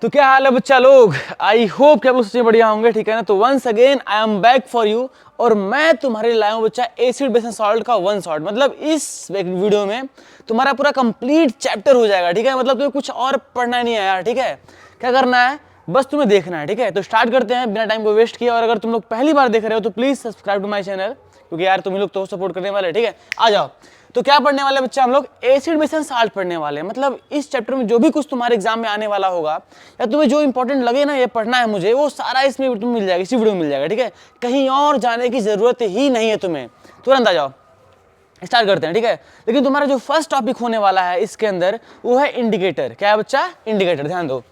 तो क्या हाल है बच्चा लोग, आई होप कि आप लोग सबसे बढ़िया होंगे, ठीक है ना। तो once again I am back for you और मैं तुम्हारे लिए लाया हूं बच्चा एसिड बेस एंड सॉल्ट का वन शॉट। मतलब इस वीडियो में तुम्हारा पूरा कंप्लीट चैप्टर हो जाएगा, ठीक है। मतलब तुम्हें कुछ और पढ़ना नहीं है यार, ठीक है। क्या करना है, बस तुम्हें देखना है, ठीक है। तो स्टार्ट करते हैं बिना टाइम को वेस्ट किए। और अगर तुम लोग पहली बार देख रहे हो तो please subscribe to my channel, क्योंकि यार तुम लोग तो सपोर्ट करने वाले, ठीक है। आ जाओ। तो क्या पढ़ने वाले बच्चा, हम लोग एसिड बेस एंड साल्ट पढ़ने वाले हैं। मतलब इस चैप्टर में जो भी कुछ तुम्हारे एग्जाम में आने वाला होगा या तुम्हें जो इंपॉर्टेंट लगे ना ये पढ़ना है मुझे, वो सारा इसमें तुम्हें मिल जाएगा, इसी वीडियो में मिल जाएगा, ठीक है। कहीं और जाने की जरूरत ही नहीं है तुम्हें। तुरंत आ जाओ, स्टार्ट करते हैं, ठीक है। लेकिन तुम्हारा जो फर्स्ट टॉपिक होने वाला है इसके अंदर वो है इंडिकेटर। क्या है बच्चा? इंडिकेटर। ध्यान दो,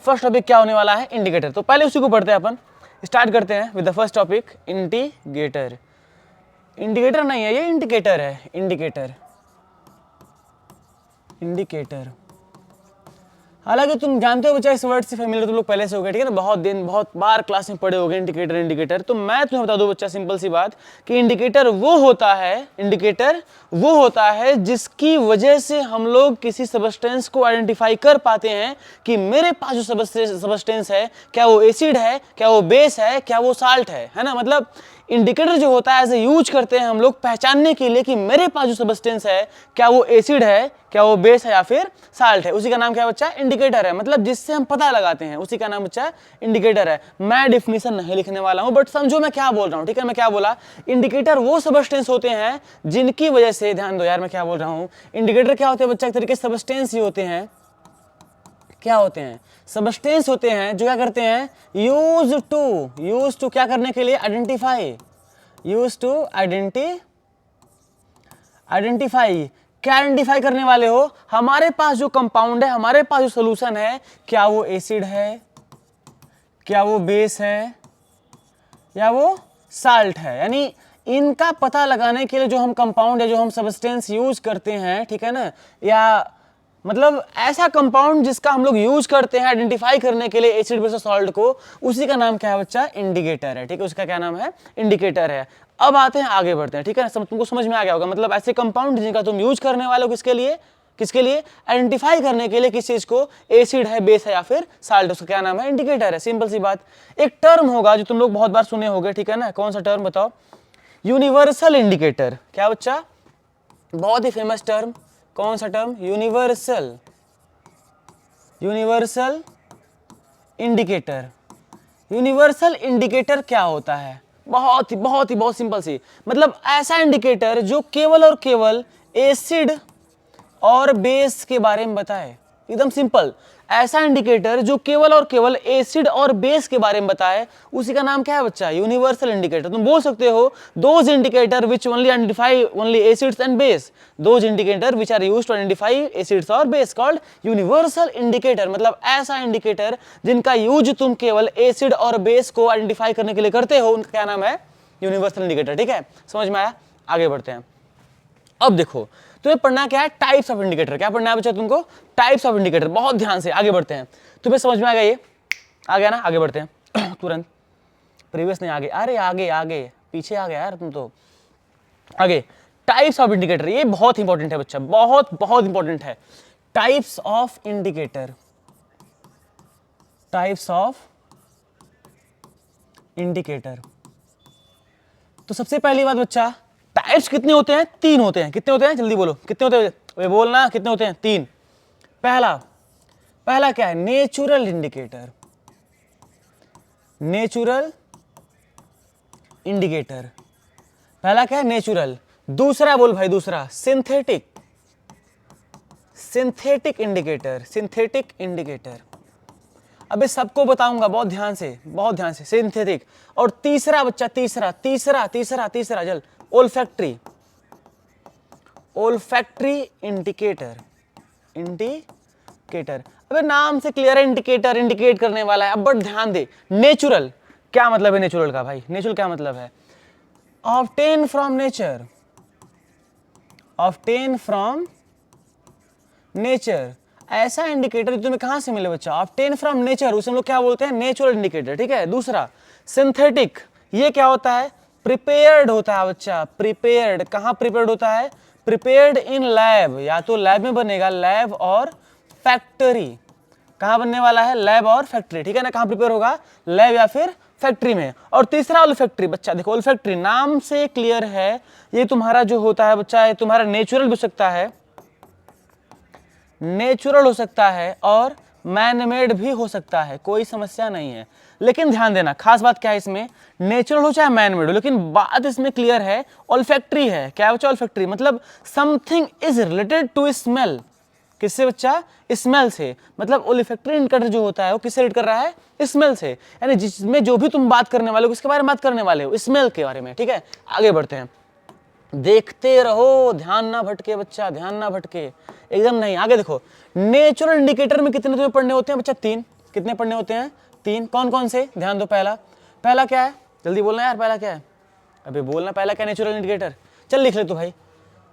फर्स्ट टॉपिक क्या होने वाला है? इंडिकेटर। तो पहले उसी को पढ़ते हैं अपन। स्टार्ट करते हैं with the first topic, indicator. Indicator नहीं है ये, इंडिकेटर है। Indicator, indicator. हालांकि तुम जानते हो बच्चा, इस वर्ड से फैमिलियर तुम लोग पहले से हो गए, ठीक है ना। बहुत बार क्लास में पढ़े होगे इंडिकेटर। इंडिकेटर तो मैं तुम्हें बता दूं बच्चा, सिंपल सी बात, कि इंडिकेटर वो होता है, इंडिकेटर वो होता है जिसकी वजह से हम लोग किसी सबस्टेंस को आइडेंटिफाई कर पाते हैं कि मेरे पास जो सबस्टेंस है, क्या वो एसिड है, क्या वो बेस है, क्या वो साल्ट है ना। मतलब इंडिकेटर जो होता है एज ए यूज करते हैं हम लोग पहचानने के लिए कि मेरे पास जो सबस्टेंस है, क्या वो एसिड है, क्या वो बेस है या फिर साल्ट है। उसी का नाम क्या है बच्चा? इंडिकेटर है। मतलब जिससे हम पता लगाते हैं, उसी का नाम बच्चा इंडिकेटर है। मैं डिफिनीशन नहीं लिखने वाला हूं, बट समझो मैं क्या बोल रहा हूं, ठीक है। मैं क्या बोला? इंडिकेटर वो सबस्टेंस होते हैं जिनकी वजह से, ध्यान दो यार मैं क्या बोल रहा हूं। इंडिकेटर क्या होते हैं बच्चा? एक तरीके से सबस्टेंस ही होते हैं। क्या होते हैं? सबस्टेंस होते हैं जो क्या करते हैं, यूज टू क्या करने के लिए? Identify, use to identify. क्या आइडेंटिफाई करने वाले हो? हमारे पास जो कंपाउंड है, हमारे पास जो सोल्यूशन है, क्या वो एसिड है, क्या वो बेस है, या वो साल्ट है। यानी इनका पता लगाने के लिए जो हम कंपाउंड है, जो हम सबस्टेंस यूज करते हैं, ठीक है ना, या मतलब ऐसा कंपाउंड जिसका हम लोग यूज करते हैं आइडेंटिफाई करने के लिए एसिड बेस और सॉल्ट को, उसी का नाम क्या है बच्चा? इंडिकेटर है, ठीक है। उसका क्या नाम है? इंडिकेटर है। अब आते हैं, आगे बढ़ते हैं, ठीक है। तुमको समझ में आ गया होगा। मतलब ऐसे कंपाउंड जिनका तुम यूज करने वाले हो, किसके लिए? किसके लिए? आइडेंटिफाई करने के लिए किस चीज को, एसिड है, बेस है या फिर साल्ट, उसका क्या नाम है? इंडिकेटर है। सिंपल सी बात। एक टर्म होगा जो तुम लोग बहुत बार सुने होंगे, ठीक है ना। कौन सा टर्म बताओ? Universal indicator. क्या बच्चा? बहुत ही फेमस टर्म। कौन सा term? Universal, universal indicator. Universal indicator क्या होता है? बहुत सिंपल सी, मतलब ऐसा इंडिकेटर जो केवल और केवल एसिड और बेस के बारे में बताए। एकदम सिंपल। ऐसा इंडिकेटर जो केवल और केवल एसिड और बेस के बारे में बताए, उसी का नाम क्या है बच्चा? Universal indicator. तुम बोल सकते हो those indicator which only identify only acids and base, those indicator which are used to identify acids और बेस, कॉल्ड यूनिवर्सल इंडिकेटर। मतलब ऐसा इंडिकेटर जिनका यूज तुम केवल एसिड और बेस को आइडेंटिफाई करने के लिए करते हो, उनका क्या नाम है? यूनिवर्सल इंडिकेटर, ठीक है। समझ में आया? आगे बढ़ते हैं। अब देखो, तुम्हें पढ़ना क्या है? Types of indicator. क्या पढ़ना है बच्चा तुमको? Types of indicator. बहुत ध्यान से आगे बढ़ते हैं, तुम्हें समझ में आ गया ये? आ गया ना? आगे बढ़ते हैं तुरंत। प्रीवियस नहीं, आगे, अरे आगे आगे, पीछे आ गया यार तुम तो। आगे, टाइप्स ऑफ इंडिकेटर। ये बहुत इंपॉर्टेंट है बच्चा, बहुत इंपॉर्टेंट है। Types of indicator, types of indicator. तो सबसे पहली बात बच्चा, टाइप्स कितने होते हैं? 3 होते हैं। कितने होते हैं? जल्दी बोलो, कितने होते हैं? वे बोलना, कितने होते हैं? 3। पहला क्या है? Natural indicator, natural indicator. पहला क्या है? नेचुरल। दूसरा बोल भाई, दूसरा synthetic, synthetic indicator, synthetic indicator. अबे सबको बताऊंगा, बहुत ध्यान से, सिंथेटिक। और तीसरा बच्चा, तीसरा जल, ओल्फैक्टरी, ओल्फैक्टरी इंडिकेटर, इंडिकेटर। अबे नाम से क्लियर है, इंडिकेटर इंडिकेट करने वाला है। अब बट ध्यान दे, नेचुरल क्या मतलब है? नेचुरल का भाई, नेचुरल क्या मतलब है? Obtain from nature, obtain from nature. ऐसा इंडिकेटर जो तुम्हें कहां से मिले बच्चा? ऑब्टेन फ्रॉम नेचर, उसे हम लोग क्या बोलते हैं? नेचुरल इंडिकेटर, ठीक है। दूसरा सिंथेटिक, ये क्या होता है? प्रिपेयर्ड होता है बच्चा, प्रिपेयर्ड। कहां प्रिपेयर्ड होता है? प्रिपेयर्ड इन लैब, या तो लैब में बनेगा, लैब और फैक्ट्री, कहाँ बनने वाला है, लैब और फैक्ट्री, ठीक है ना, कहाँ प्रिपेयर होगा, लैब या फिर फैक्ट्री में। और तीसरा ओल्फैक्टरी, बच्चा देखो ओल्फैक्टरी नाम से क्लियर है, ये तुम्हारा जो होता है बच्चा, ये तुम्हारा नेचुरल भी हो सकता है, नेचुरल हो सकता है और मैनमेड भी हो सकता है, कोई समस्या नहीं है। लेकिन ध्यान देना खास बात क्या है इसमें, नेचुरल हो चाहे मैनमेड हो, लेकिन बात इसमें क्लियर है, ओल्फैक्टरी है। क्या बच्चा ओल्फैक्टरी, मतलब something is related to smell. किससे बच्चा, स्मेल से। मतलब ओल्फैक्टरी इंडिकेटर जो होता है वो किससे रिलेट कर रहा है, स्मेल से। यानी जिसमें जो भी तुम बात करने वाले हो, किसके बारे में बात करने वाले हो, स्मेल के बारे में, ठीक है। आगे बढ़ते हैं, देखते रहो, ध्यान ना भटके बच्चा, ध्यान ना भटके, एकदम नहीं। आगे देखो, नेचुरल इंडिकेटर में कितने तुम्हें पढ़ने होते हैं बच्चा, 3। कितने पढ़ने होते हैं, 3। कौन कौन से, ध्यान दो। पहला क्या है, जल्दी बोलना यार, पहला क्या है, अबे बोलना, पहला क्या नेचुरल इंडिकेटर, चल लिख ले तू भाई,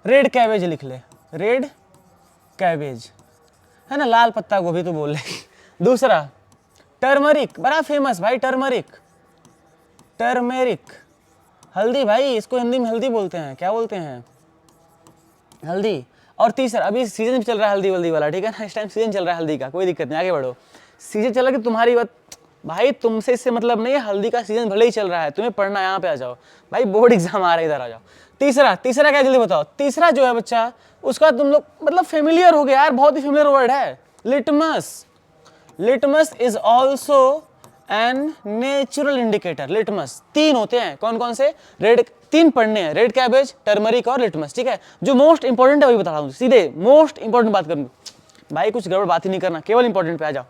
रेड कैबेज लिख ले, रेड कैबेज है ना, लाल पत्ता गोभी तो बोल ले। दूसरा टर्मरिक, बड़ा फेमस भाई, टर्मरिक, टर्मेरिक, हल्दी भाई, इसको हिंदी में हल्दी बोलते हैं, क्या बोलते हैं, हल्दी। और तीसरा, अभी सीजन चल रहा है हल्दी वल्दी वाला, ठीक है ना, इस टाइम सीजन चल रहा है हल्दी का, कोई दिक्कत नहीं, आगे बढ़ो। सीजन चल रहा है कि तुम्हारी बात भाई, तुमसे इससे मतलब नहीं है, हल्दी का सीजन भले ही चल रहा है, तुम्हें पढ़ना, यहाँ पे आ जाओ भाई, बोर्ड एग्जाम आ रहा है, इधर आ जाओ। तीसरा क्या, जल्दी बताओ। तीसरा जो है बच्चा, उसका तुम लोग मतलब फेमिलियर हो गया यार, बहुत ही फेमिलियर वर्ड है, litmus. Litmus is also an natural indicator. Litmus 3 होते हैं, कौन कौन से, रेड, 3 पढ़ने हैं, रेड कैबेज, टर्मरिक और लिटमस, ठीक है। जो मोस्ट इंपॉर्टेंट है वही बता रहा हूँ, सीधे मोस्ट इंपॉर्टेंट बात करूँ भाई, कुछ गड़बड़ बात ही नहीं करना, केवल इंपॉर्टेंट पे आ जाओ।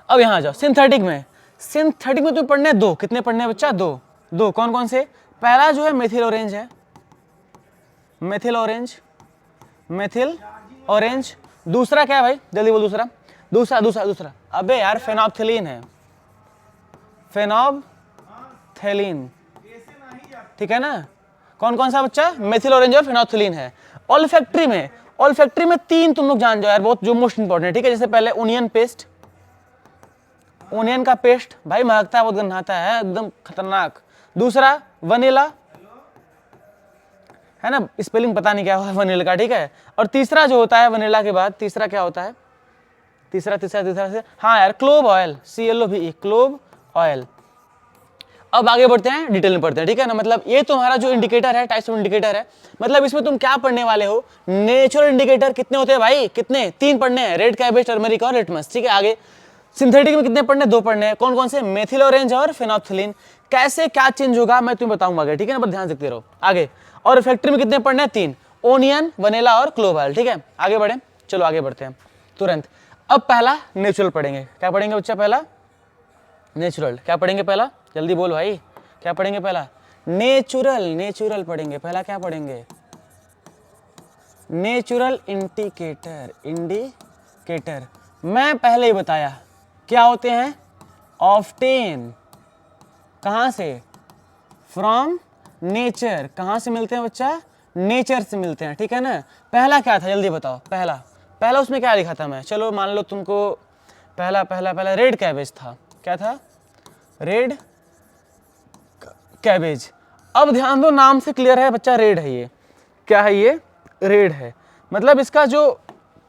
अब यहाँ आ जाओ, सिंथेटिक में, सिंथेटिक में तुम्हें पढ़ने हैं 2। कितने पढ़ने हैं बच्चा, 2। कौन कौन से, पहला जो है मेथिल ऑरेंज है, मेथिल ऑरेंज, मेथिल ऑरेंज। दूसरा क्या है भाई, जल्दी बोल, दूसरा, अबे यार फेनोप्थेलीन है, फेनोप्थेलीन, ठीक है ना। कौन कौन सा बच्चा, मेथिल ऑरेंज और फेनोप्थेलीन है। ओल्फैक्टरी में, 3 तुम लोग जान जाओ यार, बहुत जो मोस्ट इंपॉर्टेंट है, ठीक है। जैसे पहले ओनियन पेस्ट, ओनियन का पेस्ट भाई महकता है, बहुत गंधाता है, एकदम खतरनाक। दूसरा वनीला, है ना, स्पेलिंग पता नहीं क्या हुआ वनीला का, ठीक है। और तीसरा जो होता है वनीला के बाद, तीसरा क्या होता है, तीसरा से, हाँ यार, clove oil, CLOVE, clove oil. अब आगे बढ़ते हैं, डिटेल में पढ़ते हैं, ठीक है ना। मतलब ये तुम्हारा जो इंडिकेटर है, टाइप्स ऑफ इंडिकेटर है, मतलब इसमें तुम क्या पढ़ने वाले हो, नेचुरल इंडिकेटर कितने होते हैं भाई, कितने, 3 पढ़ने हैं, रेड कैबेज, टर्मरिक और लिटमस, ठीक है। आगे सिंथेटिक में कितने पढ़ने, 2 पढ़ने हैं, कौन कौन से, मेथिल ऑरेंज और फेनोप्थेलीन। कैसे क्या चेंज होगा मैं तुम्हें बताऊंगा आगे, ठीक है ना, बस ध्यान देखते रहो आगे। और फैक्ट्री में कितने पढ़ने हैं, 3, ओनियन, वनीला और क्लोव ऑयल, ठीक है। आगे बढ़े, चलो आगे बढ़ते हैं तुरंत। अब पहला नेचुरल पढ़ेंगे, क्या पढ़ेंगे बच्चा, पहला नेचुरल, क्या पढ़ेंगे पहला, जल्दी बोल भाई, क्या पढ़ेंगे पहला, नेचुरल पढ़ेंगे। पहला क्या पढ़ेंगे, नेचुरल इंडिकेटर। मैं पहले ही बताया क्या होते हैं, ऑब्टेन, कहां से, फ्रॉम नेचर। कहां से मिलते हैं बच्चा, नेचर से मिलते हैं, ठीक है ना। पहला क्या था जल्दी बताओ, पहला उसमें क्या लिखा था मैं, चलो मान लो तुमको पहला रेड कैबेज था, क्या था, रेड कैबेज। अब ध्यान दो, नाम से क्लियर है बच्चा, रेड है ये, क्या है ये, रेड है। मतलब इसका जो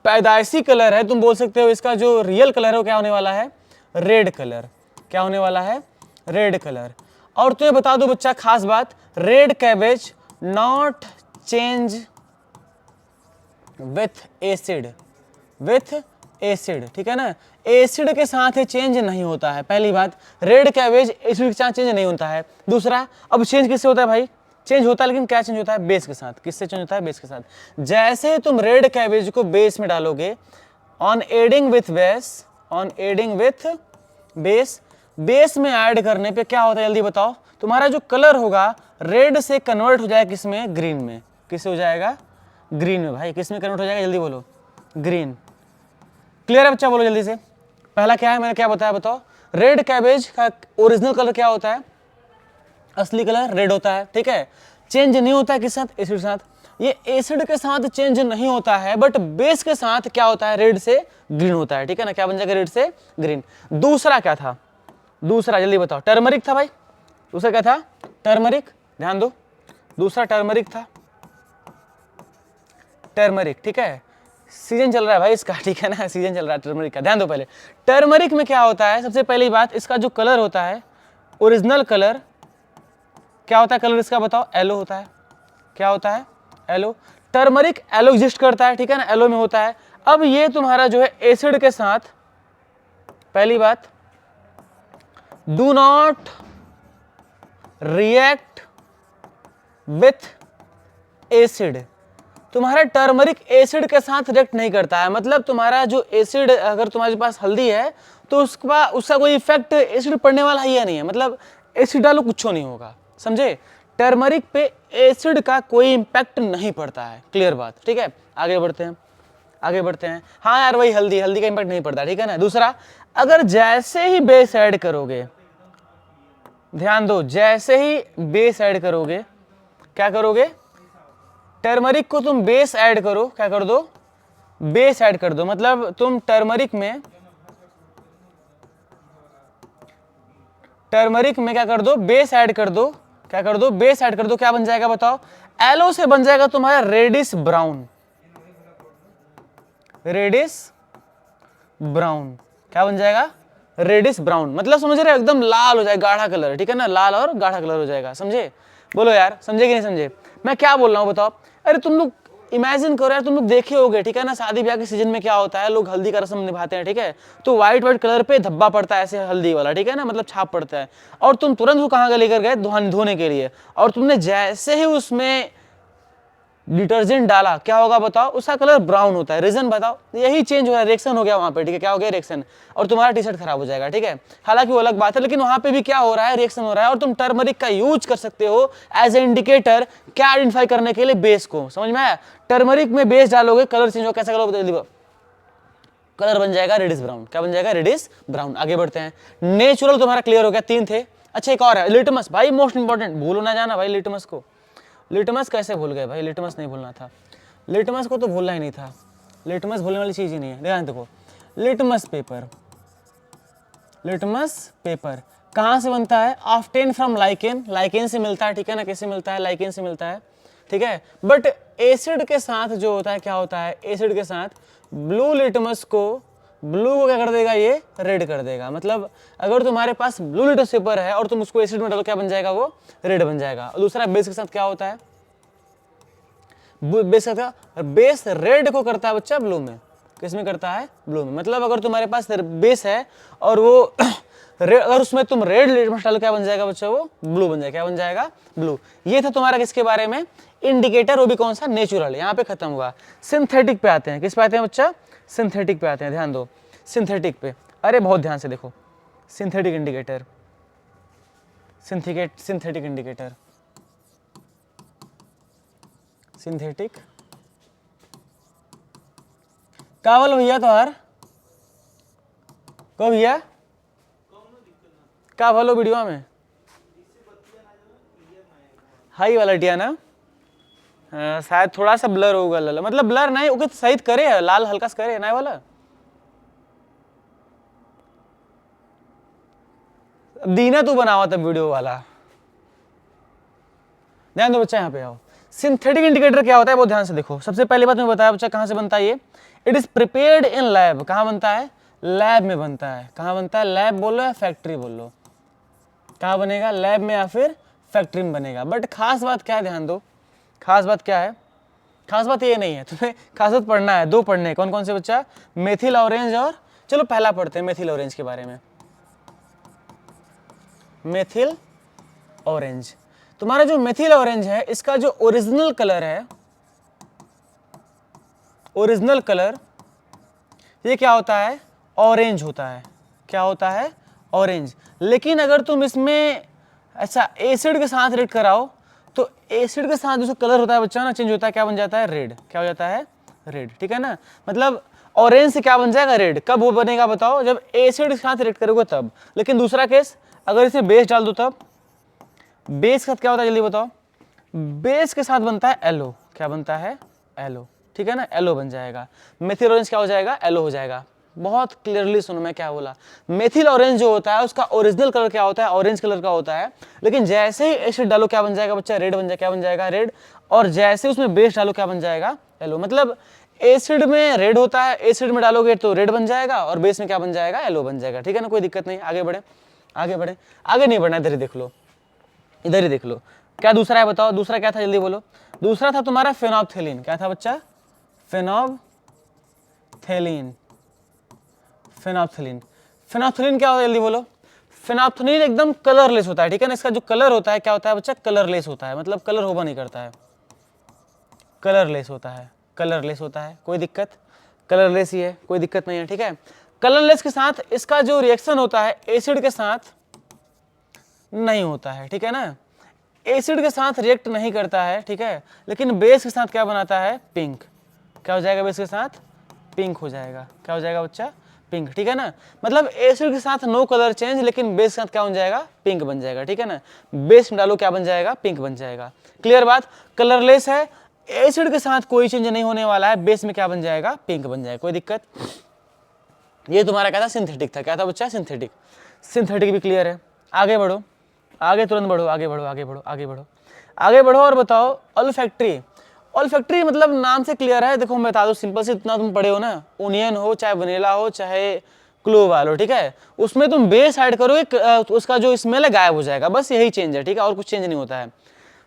पैदाइशी कलर है, तुम बोल सकते हो इसका जो रियल कलर है वो क्या होने वाला है, रेड कलर। क्या होने वाला है, रेड कलर। और तुम्हें बता दो बच्चा खास बात, red cabbage not change with acid, ठीक है ना, एसिड के साथ ये चेंज नहीं होता है। पहली बात, रेड कैबेज एसिड के साथ चेंज नहीं होता है। दूसरा, अब चेंज किससे होता है भाई, चेंज होता है, लेकिन क्या चेंज होता है, बेस के साथ। किससे चेंज होता है, बेस के साथ। जैसे तुम रेड कैबेज को बेस में डालोगे, on adding with base, base में ऐड करने पे क्या होता है जल्दी बताओ, तुम्हारा जो कलर होगा रेड से कन्वर्ट हो जाएगा किसमें, ग्रीन में। किससे हो जाएगा, ग्रीन में भाई। किसमें कन्वर्ट हो जाएगा, जल्दी बोलो, ग्रीन। क्लियर है बच्चा, बोलो जल्दी से। पहला क्या है, मैंने क्या बताया बताओ, रेड कैबेज का ओरिजिनल कलर क्या होता है, असली कलर रेड होता है, ठीक है। चेंज नहीं होता है किस साथ, एसिड के साथ। ये एसिड के साथ चेंज नहीं होता है, बट बेस के साथ क्या होता है, रेड से ग्रीन होता है, ठीक है ना। क्या बन जाएगा, रेड से ग्रीन। दूसरा क्या था, दूसरा जल्दी बताओ, टर्मरिक था भाई। दूसरा क्या था, टर्मरिक, ध्यान दो, दूसरा टर्मरिक था, टर्मरिक, ठीक है। सीजन चल रहा है भाई इसका, ठीक है ना, सीजन चल रहा है टर्मरिक का। ध्यान दो पहले, टर्मरिक में क्या होता है, सबसे पहली बात, इसका जो कलर होता है, ओरिजिनल कलर क्या होता है, कलर इसका बताओ, येलो होता है। क्या होता है, येलो। टर्मरिक येलो एग्जिस्ट करता है, ठीक है ना, येलो में होता है। अब ये तुम्हारा जो है एसिड के साथ, पहली बात, do not react with acid. तुम्हारा टर्मरिक एसिड के साथ रिएक्ट नहीं करता है, मतलब तुम्हारा जो एसिड, अगर तुम्हारे पास हल्दी है तो उसका कोई इफेक्ट एसिड पड़ने वाला ही नहीं है, मतलब एसिड डालो कुछ नहीं होगा, समझे। टर्मरिक पे एसिड का कोई इंपैक्ट नहीं पड़ता है, क्लियर बात, ठीक है। आगे बढ़ते हैं, आगे बढ़ते हैं। हाँ यार वही हल्दी का इंपैक्ट नहीं पड़ता, ठीक है ना। दूसरा, अगर जैसे ही बेस ऐड करोगे, ध्यान दो, जैसे ही बेस ऐड करोगे, क्या करोगे, टर्मरिक को तुम बेस ऐड करो, क्या कर दो, बेस ऐड कर दो, मतलब तुम टर्मरिक में क्या कर दो, बेस ऐड कर दो, क्या कर दो, बेस ऐड कर दो, क्या बन जाएगा बताओ, एलो से बन जाएगा तुम्हारा रेडिश ब्राउन, रेडिश ब्राउन, क्या बन जाएगा, रेडिश ब्राउन, मतलब समझ रहे हो, एकदम लाल हो जाएगा, गाढ़ा कलर, ठीक है ना, लाल और गाढ़ा कलर हो जाएगा, समझे। बोलो यार, समझे कि नहीं समझे, मैं क्या बोल रहा हूं बताओ। अरे तुम लोग इमेजिन करो यार, तुम लोग देखे होगे, ठीक है ना, शादी ब्याह के सीजन में क्या होता है, लोग हल्दी का रस्म निभाते हैं, ठीक है, तो व्हाइट कलर पे धब्बा पड़ता है ऐसे हल्दी वाला, ठीक है ना, मतलब छाप पड़ता है, और तुम तुरंत वो कहाँ लेकर गए, धोने के लिए, और तुमने जैसे ही उसमें डिटर्जेंट डाला, क्या होगा बताओ, उसका कलर ब्राउन होता है। रीजन बताओ, यही चेंज हो रहा है, रिएक्शन हो गया वहां पे, ठीक है, क्या हो गया, रिएक्शन, और तुम्हारा टी शर्ट खराब हो जाएगा, ठीक है। हालांकि वो अलग बात है, लेकिन वहां पे भी क्या हो रहा है, रिएक्शन हो रहा है, और तुम टर्मरिक का यूज कर सकते हो एज ए इंडिकेटर, क्या आइडेंटिफाई करने के लिए, बेस को, समझ में आया। टर्मरिक में बेस डालोगे, कलर चेंज हो, कैसा कलर, कलर बन जाएगा रेडिश ब्राउन, क्या बन जाएगा, रेडिश ब्राउन। आगे बढ़ते हैं, नेचुरल तुम्हारा क्लियर हो गया, 3 थे। अच्छा एक और है, लिटमस, भाई मोस्ट इंपॉर्टेंट, भूलो ना जाना भाई लिटमस को। लिटमस कैसे भूल गए भाई, लिटमस नहीं भूलना था, लिटमस को तो भूलना ही नहीं था, लिटमस भूलने वाली चीज ही नहीं है। ध्यान देखो, लिटमस पेपर, लिटमस पेपर कहाँ से बनता है, ऑब्टेन फ्रॉम लाइकेन, लाइकेन से मिलता है, ठीक है ना, कैसे मिलता है, लाइकेन से मिलता है, ठीक है। बट एसिड के साथ जो होता है, क्या होता है, एसिड के साथ ब्लू लिटमस को, ब्लू को क्या कर देगा, ये रेड कर देगा, मतलब अगर तुम्हारे पास ब्लू लिटमस पेपर है और तुम उसको एसिड में डालो, क्या बन जाएगा, वो रेड बन जाएगा। और दूसरा, बेस के साथ क्या होता है, बेस का बेस रेड को करता है बच्चा ब्लू में, किसमें करता है, ब्लू में, मतलब अगर तुम्हारे पास बेस है और वो अगर उसमें तुम रेड लिटमस डालो, क्या बन जाएगा बच्चा, वो ब्लू बन जाएगा, क्या बन जाएगा, ब्लू। ये था तुम्हारा किसके बारे में, इंडिकेटर, वो भी कौन सा, नेचुरल, यहाँ पे खत्म हुआ। सिंथेटिक पे आते हैं, किस पे आते हैं बच्चा, सिंथेटिक पे आते हैं, ध्यान दो, सिंथेटिक पे, अरे बहुत ध्यान से देखो, synthetic indicator, synthetic indicator, synthetic, का बोल भैया तोहार, को भैया का बोलो वीडियो में, हाई वाला टिया ना, शायद थोड़ा सा ब्लर होगा, मतलब ब्लर नहीं, ओके सही करे, लाल हल्का सा करे ना वाला, दीना तू बनावा तब वीडियो वाला। ध्यान दो बच्चा, यहाँ पे आओ। सिंथेटिक इंडिकेटर क्या होता है, बहुत ध्यान से देखो। सबसे पहली बात मैं बताया बच्चा, कहाँ से बनता है ये, it is prepared in lab, कहाँ बनता है, लैब में बनता है। कहाँ बनता है, लैब बोलो या फैक्ट्री बोलो, कहाँ बनेगा, लैब में या फिर फैक्ट्री में बनेगा। बट खास बात क्या है, ध्यान दो, खास बात क्या है, खास बात ये नहीं है, तुम्हें खास बात पढ़ना है, 2 पढ़ने, कौन कौन से बच्चा, मेथिल ऑरेंज और, चलो पहला पढ़ते हैं मेथिल ऑरेंज के बारे में। मेथिल ऑरेंज, तुम्हारा जो मेथिल ऑरेंज है, इसका जो ओरिजिनल कलर है, ओरिजिनल कलर ये क्या होता है, ऑरेंज होता है, क्या होता है, ऑरेंज। लेकिन अगर तुम इसमें ऐसा एसिड के साथ रेड कराओ, तो एसिड के साथ जो कलर होता है बच्चा ना, चेंज होता है, क्या बन जाता है, रेड, क्या हो जाता है, रेड, ठीक है ना। मतलब ऑरेंज से क्या बन जाएगा, रेड, कब वो बनेगा बताओ, जब एसिड के साथ रेड करोगे तब। लेकिन दूसरा केस, अगर इसमें बेस डाल दो तब, बेस के साथ क्या होता है जल्दी बताओ, बेस के साथ बनता है येलो, क्या बनता है, येलो, ठीक है ना, येलो बन जाएगा। मेथिल ऑरेंज क्या हो जाएगा, येलो हो जाएगा। बहुत क्लियरली सुनो मैं क्या बोला, मेथिल ऑरेंज जो होता है उसका ओरिजिनल कलर क्या होता है, ऑरेंज कलर का होता है। लेकिन जैसे ही एसिड डालो क्या बन जाएगा बच्चा, रेड बन जाएगा, क्या बन जाएगा, रेड। और जैसे उसमें बेस डालो क्या बन जाएगा, येलो। मतलब एसिड में रेड होता है, एसिड में डालोगे तो रेड बन जाएगा और बेस में क्या बन जाएगा, येलो बन जाएगा। ठीक है ना, कोई दिक्कत नहीं। आगे बढ़े, आगे बढ़े, आगे नहीं बढ़ना, इधर ही देख लो, इधर ही देख लो। क्या दूसरा है बताओ, दूसरा क्या था, जल्दी बोलो। दूसरा था तुम्हारा फेनोप्थेलिन। क्या था बच्चा, फेनोप्थेलिन। फेनोप्थेलिन, फेनोप्थेलिन क्या होता है, जल्दी बोलो। फेनोप्थेलिन एकदम कलरलेस होता है। ठीक है ना, इसका जो कलर होता है क्या होता है बच्चा, कलरलेस होता है, मतलब कलर होगा नहीं करता है, कलरलेस होता है, कलरलेस होता है। कोई दिक्कत, कलरलेस ही है, कोई दिक्कत नहीं है। ठीक है, कलरलेस के साथ इसका जो रिएक्शन होता है एसिड के साथ नहीं होता है। ठीक है ना, एसिड के साथ रिएक्ट नहीं करता है। ठीक है, लेकिन बेस के साथ क्या बनाता है, पिंक। क्या हो जाएगा, बेस के साथ पिंक हो जाएगा। क्या हो जाएगा बच्चा, पिंक। ठीक है ना, मतलब एसिड के साथ नो कलर चेंज, लेकिन बेस के साथ क्या बन जाएगा, पिंक बन जाएगा। ठीक है ना, बेस में डालो क्या बन जाएगा, पिंक बन जाएगा। क्लियर बात, कलरलेस है, एसिड के साथ कोई चेंज नहीं होने वाला है, बेस में क्या बन जाएगा, पिंक बन जाएगा। कोई दिक्कत, ये तुम्हारा क्या था, सिंथेटिक था। क्या था बच्चा, सिंथेटिक। सिंथेटिक भी क्लियर है। आगे बढ़ो, आगे तुरंत बढ़ो, आगे बढ़ो, आगे बढ़ो, आगे बढ़ो, आगे बढ़ो और बताओ ऑल्फैक्टरी। ऑल्फैक्टरी मतलब नाम से क्लियर है। देखो मैं बता दूं सिंपल से, इतना तुम पढ़े हो ना, ओनियन हो चाहे वनीला हो चाहे क्लोव हो, ठीक है, उसमें तुम बेस ऐड करोगे, उसका जो स्मेल है गायब हो जाएगा, बस यही चेंज है। ठीक है, और कुछ चेंज नहीं होता है।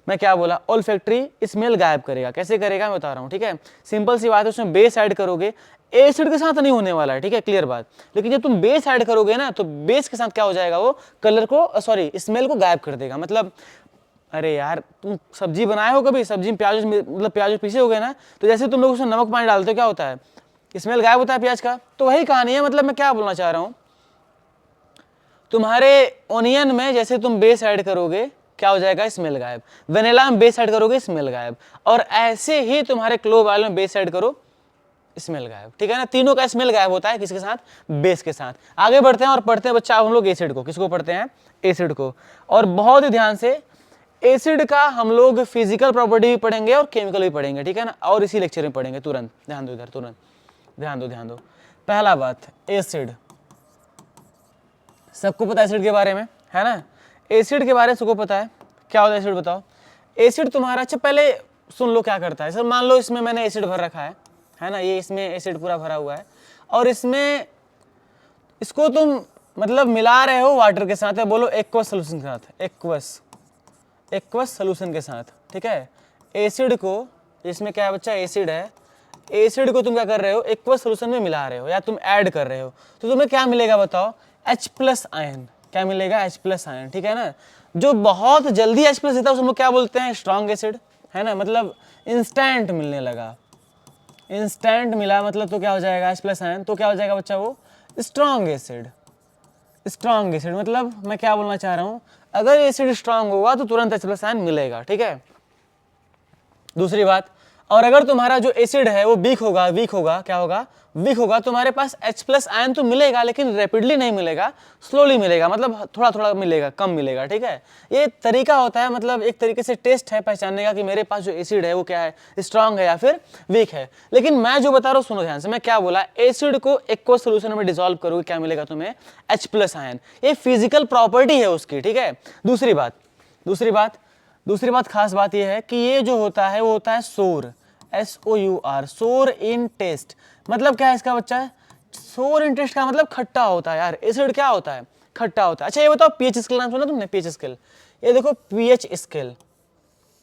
मैं क्या बोला, ऑल्फैक्टरी स्मेल गायब करेगा। कैसे करेगा मैं बता रहा हूँ। ठीक है, सिंपल सी बात है, उसमें बेस ऐड करोगे, एसिड के साथ नहीं होने वाला है। ठीक है, क्लियर बात। लेकिन जब तुम बेस ऐड करोगे ना, तो बेस के साथ क्या हो जाएगा, वो कलर को, सॉरी, स्मेल को गायब कर देगा। मतलब अरे यार, तुम सब्जी बनाए हो कभी, सब्जी में प्याज, मतलब प्याज पीसे हो गए ना, तो जैसे तुम लोग उसमें नमक पानी डालते हो क्या होता है, स्मेल गायब होता है प्याज का। तो वही कहानी है। मतलब मैं क्या बोलना चाह रहा हूँ, तुम्हारे ओनियन में जैसे तुम बेस ऐड करोगे क्या हो जाएगा, स्मेल गायब। वेनिला में बेस ऐड करोगे, स्मेल गायब। और ऐसे ही तुम्हारे क्लोव ऑयल में बेस ऐड करो, स्मेल गायब। ठीक है ना, तीनों का स्मेल गायब होता है, किसके साथ, बेस के साथ। आगे बढ़ते हैं और पढ़ते हैं बच्चा हम लोग एसिड को। किसको पढ़ते हैं, एसिड को। और बहुत ही ध्यान से, एसिड का हम लोग फिजिकल प्रॉपर्टी भी पढ़ेंगे और केमिकल भी पढ़ेंगे। ठीक है ना, और इसी लेक्चर में पढ़ेंगे। तुरंत ध्यान दो इधर, तुरंत ध्यान दो, ध्यान दो। पहला बात, एसिड, सबको पता है एसिड के बारे में, है ना। एसिड के बारे में सबको पता है। क्या होता है एसिड, बताओ। एसिड तुम्हारा, अच्छा पहले सुन लो क्या करता है। सर मान लो इसमें मैंने एसिड भर रखा है ना, ये इसमें एसिड पूरा भरा हुआ है, और इसमें इसको तुम मतलब मिला रहे हो वाटर के साथ, या बोलो एक्वस सोल्यूशन के साथ, एक्वस सोल्यूशन के साथ। ठीक है, एसिड को, इसमें क्या है बच्चा, एसिड है, एसिड को तुम क्या कर रहे हो, एक्वस सोल्यूशन में मिला रहे हो या तुम ऐड कर रहे हो, तो तुम्हें क्या मिलेगा बताओ, H+ आयन। क्या मिलेगा, H+ आयन। ठीक है ना, जो बहुत जल्दी H+ देता है उसको हम लोग क्या बोलते हैं, स्ट्रॉन्ग एसिड, है ना। मतलब इंस्टेंट मिलने लगा, इंस्टेंट मिला मतलब, तो क्या हो जाएगा, H+ आयन, तो क्या हो जाएगा बच्चा, वो स्ट्रॉन्ग एसिड। स्ट्रॉन्ग एसिड मतलब मैं क्या बोलना चाह रहा हूं, अगर एसिड स्ट्रॉन्ग होगा तो तुरंत H+ आयन मिलेगा। ठीक है, दूसरी बात, और अगर तुम्हारा जो एसिड है वो वीक होगा, वीक होगा, क्या होगा, वीक होगा, तुम्हारे पास H+ आयन तो मिलेगा, लेकिन रैपिडली नहीं मिलेगा, स्लोली मिलेगा, मतलब थोड़ा थोड़ा मिलेगा, कम मिलेगा। ठीक है, ये तरीका होता है, मतलब एक तरीके से टेस्ट है पहचानने का कि मेरे पास जो एसिड है वो क्या है, स्ट्रांग है या फिर वीक है। लेकिन मैं जो बता रहा हूँ सुनो ध्यान से, मैं क्या बोला, एसिड को एक्वस सोल्यूशन में डिसॉल्व करोगे क्या मिलेगा तुम्हें, H+ आयन। ये फिजिकल प्रॉपर्टी है उसकी। ठीक है, दूसरी बात खास बात यह है कि ये जो होता है वो होता है सोर, SOUR, सोर इन टेस्ट। मतलब क्या है इसका बच्चा, सोर इन टेस्ट का मतलब खट्टा होता है। यार एसिड क्या होता है, खट्टा होता है। अच्छा ये बताओ, पीएच स्केल नाम सुना तुमने, पीएच स्केल। ये देखो पीएच स्केल,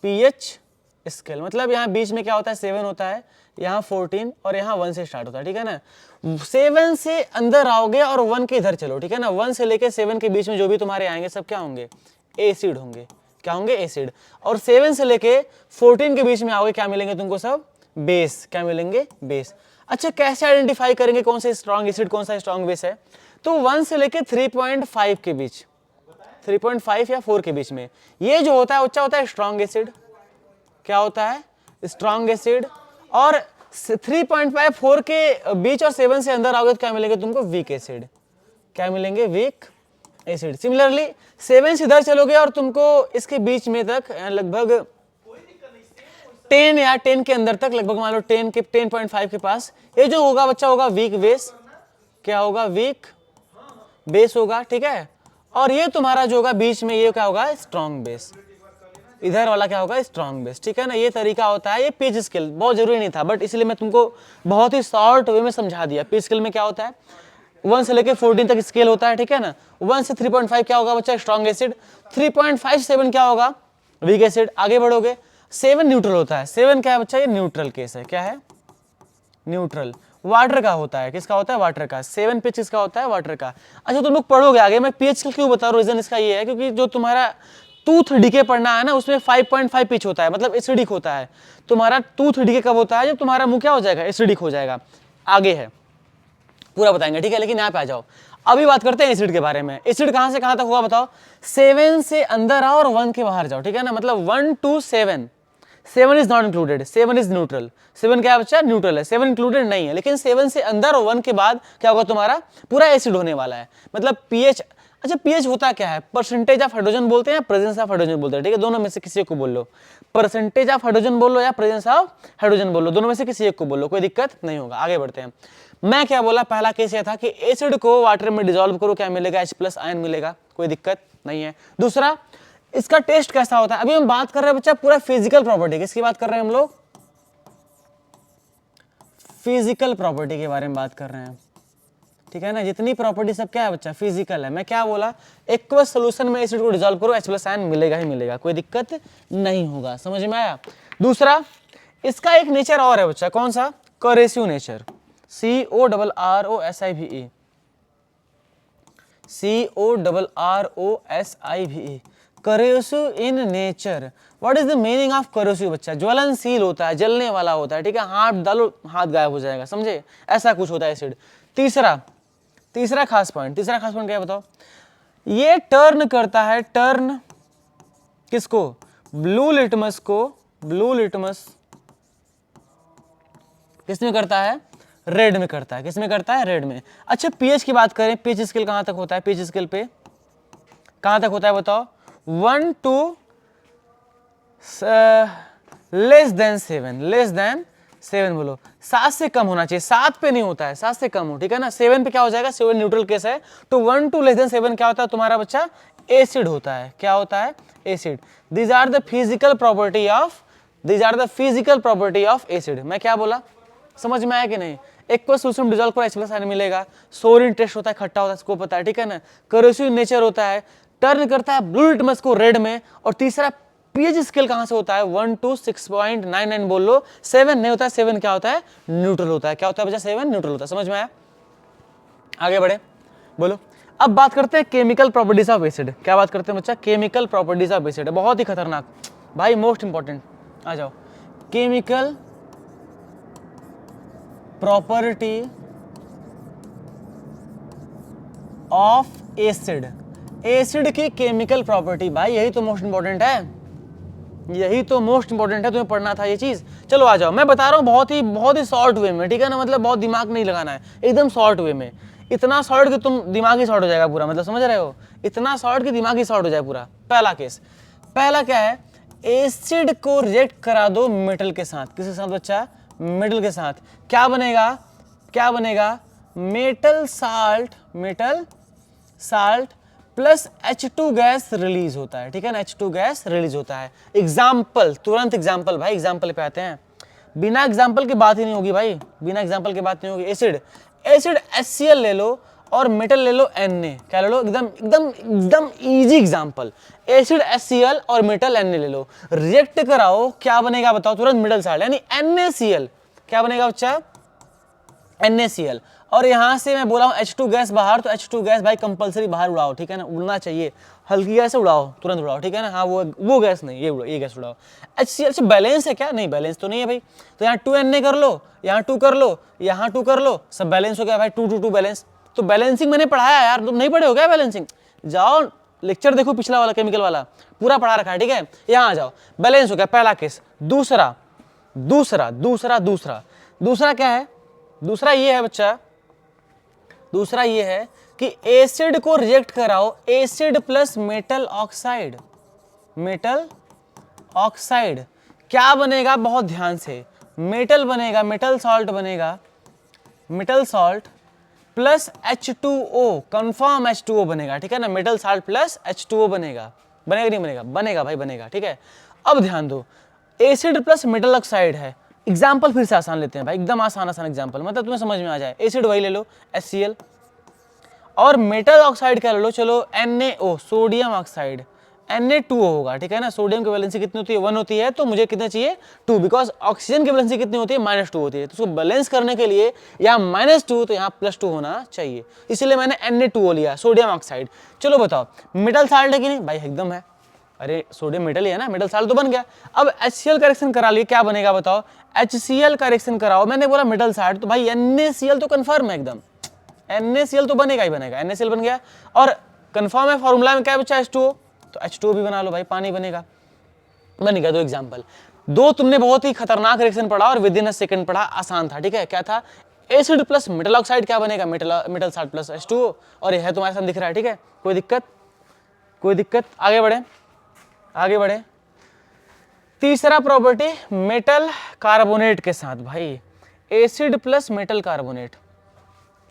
पीएच स्केल मतलब यहाँ बीच में क्या होता है, 7 होता है, यहाँ 14 और यहाँ 1 से स्टार्ट होता है। ठीक है ना, 7 से अंदर आओगे और 1 के इधर चलो। ठीक है ना, 1 से लेके 7 के बीच में जो भी तुम्हारे आएंगे सब क्या होंगे, एसिड होंगे। क्या होंगे, एसिड। और 7 से लेके 14 के बीच में आओगे, क्या मिलेंगे तुमको, सब बेस। क्या मिलेंगे, बेस। अच्छा कैसे आइडेंटिफाई करेंगे कौन सा स्ट्रॉन्ग एसिड कौन सा स्ट्रॉन्ग बेस है, तो 1 से लेके 3.5 के बीच, 3.5 या 4 के बीच में ये जो होता है बच्चा होता है स्ट्रॉन्ग एसिड। क्या होता है, स्ट्रॉन्ग एसिड। और 3.5 4 के बीच और 7 से अंदर आओगे तो क्या मिलेंगे तुमको, वीक एसिड। क्या मिलेंगे, वीक एसिड। सिमिलरली 7 से इधर चलोगे और तुमको इसके बीच में तक लगभग 10 या 10 के अंदर तक, लगभग मान लो 10 के 10.5 के पास, ये जो होगा बच्चा होगा वीक बेस। क्या होगा, वीक बेस होगा। ठीक है, और ये तुम्हारा जो होगा बीच में ये क्या होगा, स्ट्रॉन्ग बेस। इधर वाला क्या होगा, स्ट्रॉन्ग बेस, ठीक है ना। ये तरीका होता है, ये पेज स्केल बहुत जरूरी नहीं था, बट इसलिए मैं तुमको बहुत ही शॉर्ट वे में समझा दिया। पेज स्केल में क्या होता है, 1 से लेकर 14 तक स्केल होता है, ठीक है ना। 1 से 3.5 क्या होगा बच्चा, स्ट्रॉन्ग एसिड। 3.5 से 7 क्या होगा, वीक एसिड। आगे बढ़ोगे, 7 न्यूट्रल होता है। 7 क्या है बच्चा, ये न्यूट्रल केस है। क्या है, न्यूट्रल। वाटर का होता है, किसका होता है, वाटर का। 7 पीएच किसका होता है, वाटर का। अच्छा तुम लोग पढ़ोगे आगे, मैं पीएच क्यों बता रहा हूँ, रीजन इसका ये है क्योंकि जो तुम्हारा टूथ डीके पढ़ना है ना, उसमें 5.5 पीएच होता है, मतलब एसिडिक होता है। तुम्हारा टूथ डीके कब होता है, जब तुम्हारा मुंह क्या हो जाएगा, एसिडिक हो जाएगा। आगे है, पूरा बताएंगे, ठीक है। लेकिन यहाँ पे आ जाओ, अभी बात करते हैं एसिड के बारे में। एसिड कहाँ से कहाँ तक होगा बताओ, 7 से अंदर आओ और 1 के बाहर जाओ, ठीक है ना। मतलब 1 to 7, 7 is not included, 7 is neutral. 7 क्या है बच्चा, न्यूट्रल है, 7 इंक्लूडेड नहीं है। लेकिन 7 से अंदर और 1 के बाद क्या होगा, तुम्हारा पूरा एसिड होने वाला है। मतलब पीएच, अच्छा पीएच होता क्या है, परसेंटेज ऑफ हाइड्रोजन बोलते हैं या प्रेजेंस ऑफ हाइड्रोजन बोलते हैं, ठीक है। दोनों में से किसी एक को बोल लो, परसेंटेज ऑफ हाइड्रोजन बोल लो या प्रेजेंस ऑफ हाइड्रोजन बोल लो, दोनों में से किसी एक को बोल लो, कोई दिक्कत नहीं होगा। आगे बढ़ते हैं। मैं क्या बोला, पहला केस ये था कि एसिड को वाटर में डिसॉल्व करो, क्या मिलेगा, H+ आयन मिलेगा, कोई दिक्कत नहीं है। दूसरा, इसका टेस्ट कैसा होता है। अभी हम बात कर रहे हैं बच्चा पूरा फिजिकल प्रॉपर्टी, किसकी बात कर रहे हैं हम लोग, फिजिकल प्रॉपर्टी के बारे में बात कर रहे हैं, ठीक है ना। जितनी प्रॉपर्टी सब क्या है बच्चा, फिजिकल है। मैं क्या बोला, एक्वस सोल्यूशन में एसिड को डिसॉल्व करो, H+ आयन मिलेगा ही मिलेगा, कोई दिक्कत नहीं होगा, समझ में आया। दूसरा, इसका एक नेचर और है बच्चा, कौन सा, corrosive nature, CORROSIVE, CORROSIVE, corrosive in nature. What is the meaning of corrosive बच्चा, ज्वलनशील होता है, जलने वाला होता है, ठीक है। हाथ डालो हाथ गायब हो जाएगा, समझे, ऐसा कुछ होता है एसिड। तीसरा खास पॉइंट क्या है बताओ, ये टर्न करता है, टर्न किसको, ब्लू लिटमस को, ब्लू लिटमस किसमें करता है, रेड में करता है, किसमें करता है, रेड में। अच्छा पीएच की बात करें, पीएच स्केल कहां तक होता है, पीएच स्केल पे कहां तक होता है बताओ, 1 to लेस देन 7 बोलो, 7 से कम होना चाहिए, 7 पे नहीं होता है, 7 से कम हो, ठीक है ना। 7 पे क्या हो जाएगा, 7 न्यूट्रल केस है, तो 1 to लेस देन 7 क्या होता है तुम्हारा बच्चा, एसिड होता है। क्या होता है, acid. These are the physical property of acid. मैं क्या बोला, समझ में आया कि नहीं। एक्वस सोल्यूशन डिसॉल्व करो, H+ आयन मिलेगा। सोरिन टेस्ट होता है, खट्टा होता है, इसको पता है, ठीक है ना। करेसिव नेचर होता है, टर्न करता है ब्लू लिटमस को रेड में। और तीसरा, पीएच स्केल कहां से होता है, 1 to 6.99 बोल लो, 7 नहीं होता है, 7 क्या होता है, न्यूट्रल होता है। क्या होता है बच्चा, 7 न्यूट्रल होता है, समझ में आया। आगे बढ़े, बोलो। अब बात करते हैं केमिकल प्रॉपर्टीज ऑफ एसिड। क्या बात करते हैं बच्चा, केमिकल प्रॉपर्टीज ऑफ एसिड, बहुत ही खतरनाक भाई, मोस्ट इंपॉर्टेंट। आ जाओ, chemical property of acid, acid की केमिकल प्रॉपर्टी, भाई यही तो मोस्ट इंपॉर्टेंट है, यही तो मोस्ट इंपॉर्टेंट है, तुम्हें पढ़ना था ये चीज। चलो आ जाओ, मैं बता रहा हूँ बहुत ही शॉर्ट वे में, ठीक है ना। मतलब बहुत दिमाग नहीं लगाना है, एकदम शॉर्ट वे में, इतना शॉर्ट कि तुम दिमाग ही शॉर्ट हो जाएगा पूरा, मतलब समझ रहे हो, इतना शॉर्ट कि दिमाग ही शॉर्ट हो जाए पूरा। पहला केस, पहला क्या है, एसिड को रिएक्ट करा दो मेटल के साथ, किसके साथ बच्चा, मेटल के साथ। क्या बनेगा, metal salt plus H2 gas release होता है, ठीक है ना, H2 गैस रिलीज होता है। एग्जाम्पल, तुरंत एग्जाम्पल भाई, एग्जाम्पल पे आते हैं, बिना एग्जाम्पल की बात ही नहीं होगी भाई, बिना एग्जाम्पल की बात नहीं होगी। एसिड HCl ले लो और मेटल ले लो Na, क्या ले लो, एकदम इजी एग्जाम्पल, एसिड HCl और मेटल Na ले लो, रिएक्ट कराओ, क्या बनेगा बताओ, तुरंत मेटल साल्ट यानी NaCl, क्या बनेगा बच्चा, NaCl। और यहां से मैं बोला हूं H2 गैस बाहर, तो H2 गैस भाई कंपलसरी बाहर उड़ाओ, ठीक है ना, उड़ना चाहिए, हल्की गैस से उड़ाओ, तुरंत उड़ाओ, ठीक है ना। हाँ वो गैस नहीं, ये गैस उड़ाओ। HCl अच्छा बैलेंस है क्या, नहीं बैलेंस तो नहीं है भाई, तो यहाँ 2Na कर लो, यहाँ 2 कर लो, यहाँ 2 कर लो, सब बैलेंस हो गया भाई, 2 बैलेंस। तो बैलेंसिंग मैंने पढ़ाया यार, तुम नहीं पढ़े हो क्या बैलेंसिंग, जाओ लेक्चर देखो पिछला वाला, केमिकल वाला पूरा पढ़ा रखा है, ठीक है। यहाँ आ जाओ, बैलेंस हो गया पहला केस। दूसरा क्या है, दूसरा ये है बच्चा, दूसरा ये है कि एसिड को रिएक्ट कराओ, एसिड प्लस मेटल ऑक्साइड, क्या बनेगा बहुत ध्यान से, मेटल बनेगा, metal salt plus H2O, confirm H2O बनेगा, ठीक है ना, मेटल सॉल्ट प्लस H2O बनेगा नहीं बनेगा भाई, बनेगा, ठीक है। अब ध्यान दो, एसिड प्लस मेटल ऑक्साइड है। एग्जाम्पल फिर से आसान लेते हैं भाई, एकदम आसान आसान एग्जाम्पल, मतलब तुम्हें समझ में आ जाए। एसिड वही ले लो HCl, और मेटल ऑक्साइड क्या ले लो, चलो NaO सोडियम ऑक्साइड, Na2O होगा, ठीक है ना। सोडियम की वैलेंसी कितनी होती है, 1 होती है, तो मुझे कितने चाहिए 2, बिकॉज ऑक्सीजन की वैलेंसी कितनी होती है, -2 होती है। तो उसको बैलेंस करने के लिए यहाँ -2 तो यहाँ +2 होना चाहिए, इसलिए मैंने Na2O लिया, सोडियम ऑक्साइड। चलो बताओ मेटल साल्ट है कि नहीं भाई, एकदम है, अरे सोडियम मेटल ही है ना, मेटल साल्ट तो बन गया। अब HCl का रिएक्शन करा लिए, क्या बनेगा बताओ, HCl का रिएक्शन कराओ, मैंने बोला मेटल साल्ट, तो भाई NaCl तो कंफर्म है एकदम, NaCl तो बनेगा ही बनेगा, NaCl बन गया। और कंफर्म है फॉर्मूला में क्या बचा, H2O, तो H2O भी बना लो भाई, पानी बनेगा, बन गया। दो एग्जाम्पल, दो तुमने बहुत ही खतरनाक रिएक्शन पढ़ा और विद इन अ सेकंड पढ़ा, आसान था, ठीक है। क्या था, एसिड प्लस मेटल ऑक्साइड क्या बनेगा, मेटल साल्ट प्लस H2O, और यह है तुम्हारे सामने दिख रहा है, ठीक है। कोई दिक्कत, कोई दिक्कत, आगे बढ़े, आगे बढ़े। तीसरा प्रॉपर्टी मेटल कार्बोनेट के साथ भाई, acid plus metal carbonate,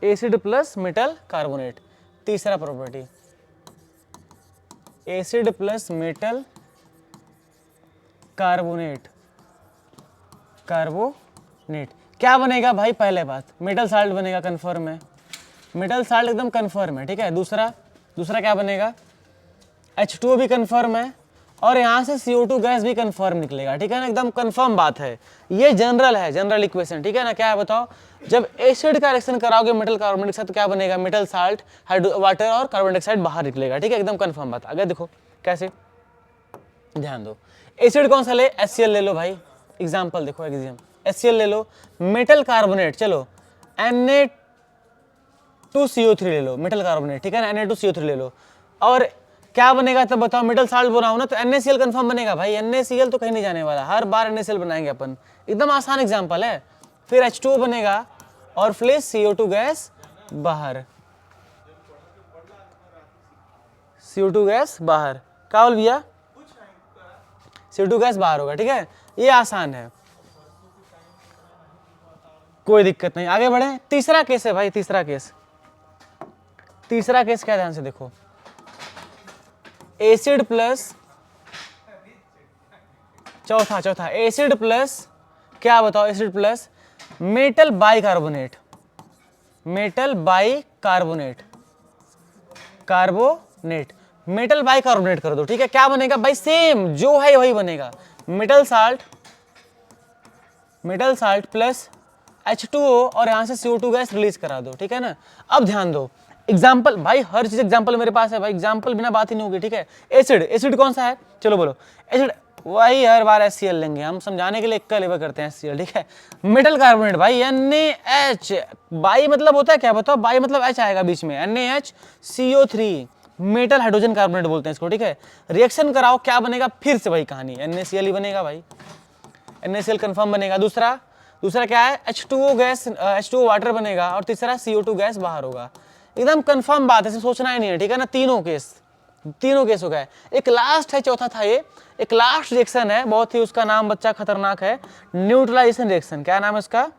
acid plus metal carbonate, तीसरा property acid plus metal carbonate, carbonate क्या बनेगा भाई, पहले बात मेटल साल्ट बनेगा, कंफर्म है, मेटल साल्ट एकदम कंफर्म है, ठीक है। दूसरा क्या बनेगा, H2O भी कंफर्म है, और यहाँ से CO2 गैस भी कंफर्म निकलेगा, ठीक है ना, एकदम कंफर्म बात है। ये जनरल है, जनरल इक्वेशन, ठीक है ना। क्या है बताओ, जब एसिड का रिएक्शन कराओगे मेटल कार्बोनेट के साथ तो क्या बनेगा, मेटल साल्ट, वाटर और कार्बन डाइऑक्साइड बाहर निकलेगा, ठीक है, एकदम कंफर्म बात। आगे देखो कैसे, ध्यान दो, एसिड कौन सा ले, HCl ले लो भाई, एग्जाम्पल देखो, HCl ले लो, मेटल कार्बोनेट, चलो Na2CO3 ले लो, मेटल कार्बोनेट, ठीक है ना, Na2CO3 ले लो, और क्या बनेगा तब बताओ, मेटल साल्ट बनाओ ना, तो NaCl कंफर्म बनेगा भाई, NaCl तो कहीं नहीं जाने वाला, हर बार NaCl बनाएंगे अपन, एकदम आसान एग्जांपल है। फिर H2O बनेगा और फ्लेश CO2 गैस बाहर, CO2 गैस बाहर, क्या बोल भैया, CO2 गैस बाहर होगा, ठीक है, ये आसान है, कोई दिक्कत नहीं। आगे बढ़े, तीसरा केस है भाई, तीसरा केस क्या, ध्यान से देखो, एसिड प्लस, चौथा एसिड प्लस, क्या बताओ, acid plus metal bicarbonate, metal bicarbonate, carbonate, metal bicarbonate कर दो, ठीक है। क्या बनेगा भाई, सेम जो है वही बनेगा, मेटल साल्ट प्लस H2O, और यहां से CO2 गैस रिलीज करा दो, ठीक है ना। अब ध्यान दो, एग्जाम्पल भाई, हर चीज एग्जाम्पल मेरे पास है भाई, एग्जाम्पल बिना बात ही नहीं होगी, ठीक है। एसिड कौन सा है, चलो बोलो, एसिड वही हर बार HCl लेंगे हम, समझाने के लिए इक्का लेवर करते हैं HCl, ठीक है। मेटल कार्बोनेट भाई NaH, बाई मतलब होता है क्या बताओ, बाई मतलब H आएगा बीच में, NaHCO3, मेटल हाइड्रोजन कार्बोनेट बोलते हैं इसको, ठीक है। रिएक्शन कराओ, क्या बनेगा, फिर से वही कहानी, NaCl ही बनेगा भाई, NaCl कंफर्म बनेगा। दूसरा क्या है, H2O गैस, H2O वाटर बनेगा, और तीसरा CO2 गैस बाहर होगा, एकदम कंफर्म बात है, सोचना ही नहीं है, ठीक है ना। तीनों केस हो गए। एक लास्ट है, चौथा था ये, एक लास्ट रिएक्शन है, बहुत ही उसका नाम बच्चा खतरनाक है, न्यूट्रलाइजेशन रिएक्शन। क्या नाम है उसका,